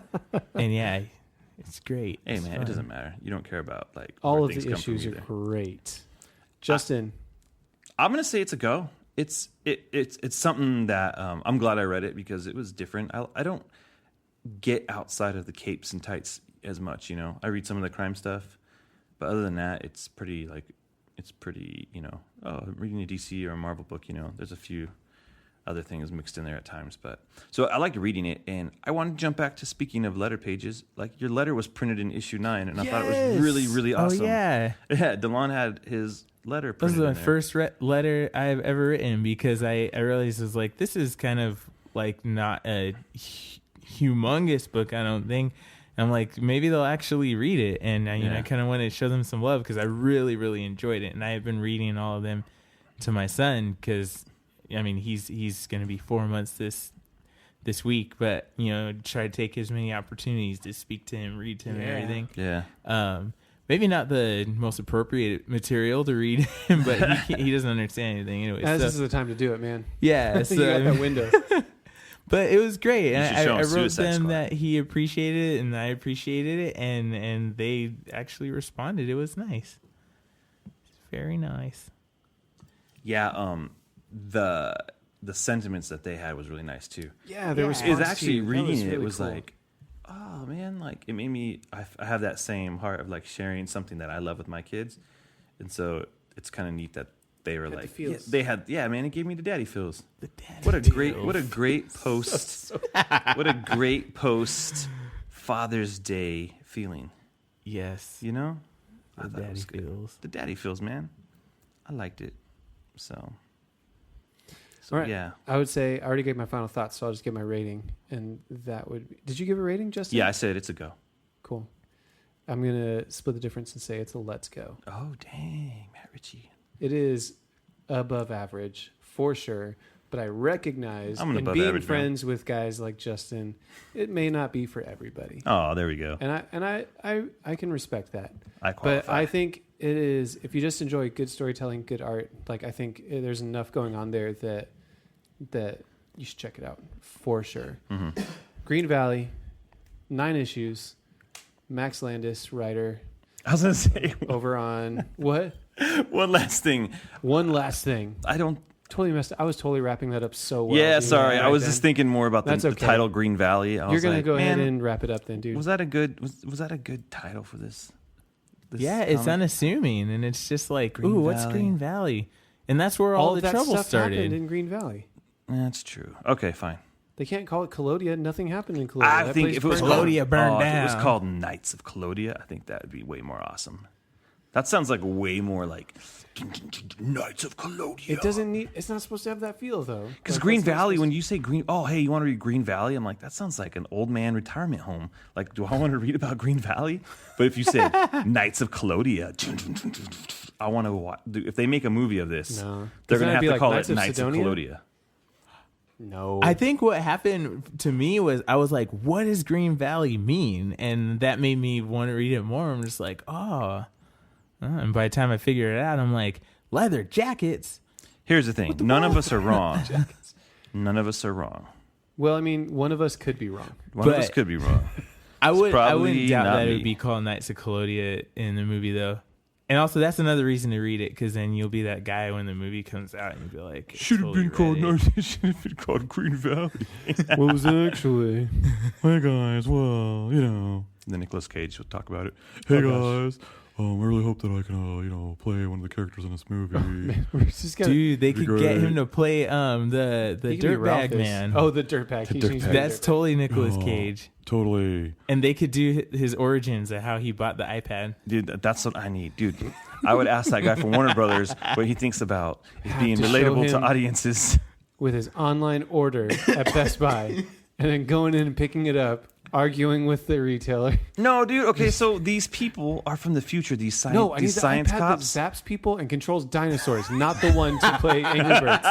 and yeah, it's great. Hey it's man, fun. it doesn't matter. You don't care about like All where of things the come from issues are either. great. Justin, I'm gonna say it's a go. It's something that I'm glad I read it because it was different. I don't get outside of the capes and tights as much. You know, I read some of the crime stuff, but other than that, it's pretty you know. Oh, I'm reading a DC or a Marvel book. You know, there's a few other things mixed in there at times, but so I liked reading it, and I wanted to jump back to speaking of letter pages. Like your letter was printed in issue 9, and I thought it was really, really awesome. Oh yeah, Delon had his letter printed. This is my in there. first letter I've ever written because I realized it was like, this is kind of like not a humongous book, I don't think. And I'm like, maybe they'll actually read it, and you know, I kind of wanted to show them some love because I really, really enjoyed it, and I have been reading all of them to my son because. I mean, he's going to be 4 months this week, but you know, try to take as many opportunities to speak to him, read to him, and everything. Yeah. Maybe not the most appropriate material to read him, but he doesn't understand anything anyway. this is the time to do it, man. Yeah, so you got that window. But it was great, and I wrote them Squad. that he appreciated it, and I appreciated it, and they actually responded. It was nice. It's very nice. Yeah. The sentiments that they had was really nice too. Yeah, there was. Is actually reading really it was cool. like, oh man, like it made me. I have that same heart of like sharing something that I love with my kids, and so it's kind of neat that they were like, they had, man, it gave me the daddy feels. The daddy What a great post. What a great post Father's Day feeling. Yes, You know, the daddy feels. The daddy feels, man. I liked it. So All right. yeah. I would say I already gave my final thoughts, so I'll just give my rating, and that would be... Did you give a rating, Justin? Yeah, I said it's a go. Cool. I'm gonna split the difference and say it's a let's go. Oh dang, Matt Ritchie. It is above average for sure, but I recognize I'm an in above being average friends with guys like Justin, it may not be for everybody. Oh, there we go. And I can respect that. I qualify. But I think it is, if you just enjoy good storytelling, good art, like I think there's enough going on there that you should check it out for sure. Mm-hmm. Green Valley, 9 issues, Max Landis, writer. I was going to say. Over on what? One last thing. I don't totally messed up. I was totally wrapping that up so well. Yeah, dude. sorry. Right I was then. just thinking more about the title Green Valley. You're going to go ahead and wrap it up then, dude. Was that a good title for this? Yeah, it's unassuming, and it's just like, what's Green Valley? And that's where all the that trouble stuff started happened in Green Valley. That's true. Okay, fine. They can't call it Colodia. Nothing happened in Colodia. I think if it was Colodia burned down. If it was called Knights of Colodia, I think that would be way more awesome. That sounds like way more like Knights of Colodia. It doesn't need. It's not supposed to have that feel though. Because Green Valley, when you say Green, hey, you want to read Green Valley? I'm like, that sounds like an old man retirement home. Like, do I want to read about Green Valley? But if you said Knights of Colodia, I want to watch. If they make a movie of this, they're going to have to call it Knights of Colodia. No. I think what happened to me was I was like, what does Green Valley mean? And that made me want to read it more. I'm just like, and by the time I figured it out, I'm like, leather jackets. Here's the thing. None of us are wrong. None of us are wrong. Well, I mean, one of us could be wrong. One of us could be wrong. I wouldn't doubt that it would be called Knights of Colodia in the movie, though. And also, that's another reason to read it, because then you'll be that guy when the movie comes out, and you'll be like, should have been called Green Valley. What was it actually? Hey guys, well, Then Nicolas Cage will talk about it. Hey guys, I really hope that I can, play one of the characters in this movie. Dude, they could get him to play the dirtbag man. Oh, the dirtbag. That's totally Nicolas Cage. Totally. And they could do his origins of how he bought the iPad. Dude, that's what I need. Dude, I would ask that guy from Warner Brothers what he thinks about being relatable to audiences. With his online order at Best Buy, and then going in and picking it up, arguing with the retailer. No, dude. Okay, so these people are from the future. These science, no, I need these the science iPad cops. that zaps people and controls dinosaurs, not the one to play Angry Birds.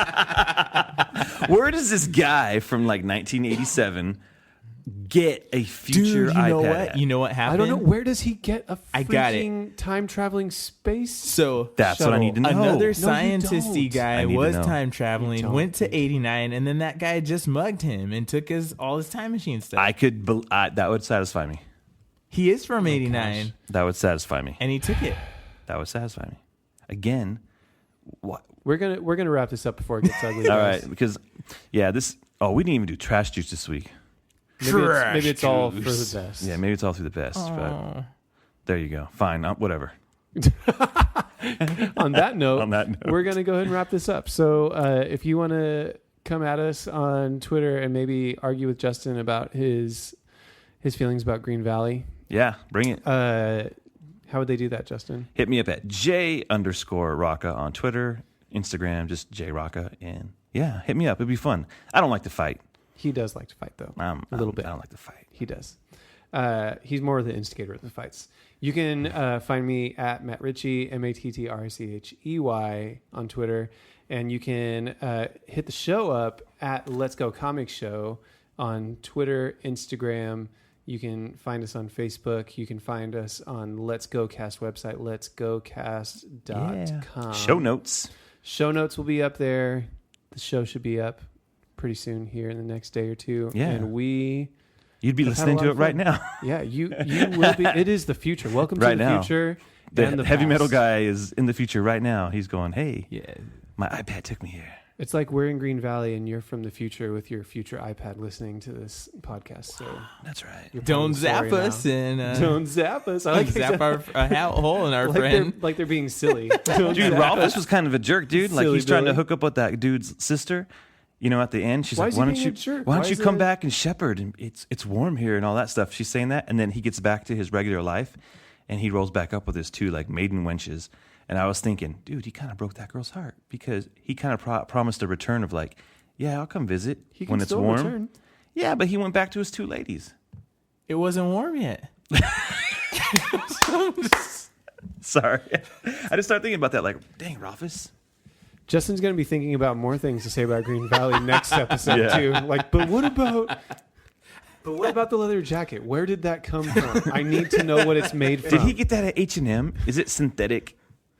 Where does this guy from like 1987 get a future Dude, iPad? You know what happened? I don't know. Where does he get a freaking time-traveling space So that's shuttle? what I need to know. Another scientisty guy was time traveling, went to 89, and then that guy just mugged him and took all his time machine stuff. That would satisfy me. He is from 89. That would satisfy me. And he took it. That would satisfy me. Again, what? We're gonna wrap this up before it gets ugly. All right, because we didn't even do trash juice this week. Maybe it's all for the best. Yeah, maybe it's all through the best. But there you go. Fine, whatever. On that note, we're going to go ahead and wrap this up. So if you want to come at us on Twitter and maybe argue with Justin about his feelings about Green Valley. Yeah, bring it. How would they do that, Justin? Hit me up at J_Rocka on Twitter, Instagram, just JRocka. And yeah, hit me up. It'd be fun. I don't like to fight. He does like to fight, though. A little bit. I don't like to fight. He does. He's more the instigator of the fights. You can find me at Matt Ritchie, MatTrchey on Twitter. And you can hit the show up at Let's Go Comics Show on Twitter, Instagram. You can find us on Facebook. You can find us on Let's Go Cast website, letsgocast.com. Show notes will be up there. The show should be up pretty soon here in the next day or two. Yeah. And you'd be listening to it right now. Yeah, you will be. It is the future. Welcome to the future. The heavy metal guy is in the future right now. He's going, hey, my iPad took me here. It's like we're in Green Valley and you're from the future with your future iPad listeing to this podcast. So that's right. Don't zap us don't zap us. I like zap our hole in our friend. Like they're being silly. Dude, Ralphus was kind of a jerk, dude. Like he's trying to hook up with that dude's sister. At the end, she's like, "Why don't you come back and shepherd? And it's warm here and all that stuff." She's saying that, and then he gets back to his regular life, and he rolls back up with his 2 like maiden wenches. And I was thinking, dude, he kind of broke that girl's heart because he kind of promised a return of like, yeah, I'll come visit when it's warm. Return. Yeah, but he went back to his 2 ladies. It wasn't warm yet. Sorry, I just started thinking about that. Like, dang, Ralphus. Justin's going to be thinking about more things to say about Green Valley next episode too. Like, but what about the leather jacket? Where did that come from? I need to know what it's made from. Did he get that at H&M? Is it synthetic?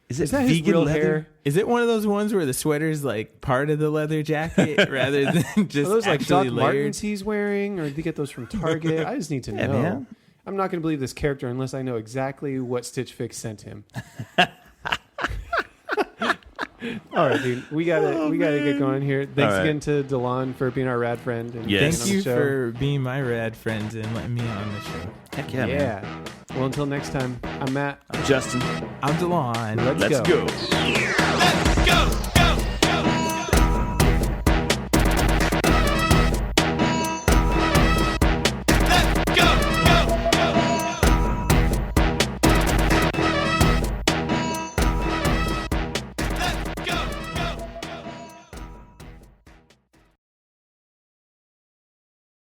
Is it that vegan his real leather? hair? Is it one of those ones where the sweater's like part of the leather jacket rather than just Are those like actually Doc layered? Martens he's wearing, or did he get those from Target? I just need to know. Man. I'm not going to believe this character unless I know exactly what Stitch Fix sent him. All right, dude. We gotta get going here. Thanks again to DeLon for being our rad friend. And Yes. Thank you for being my rad friends and letting me on the show. Heck yeah, man. Well, until next time, I'm Matt. I'm Justin. I'm DeLon. Let's go. Let's go.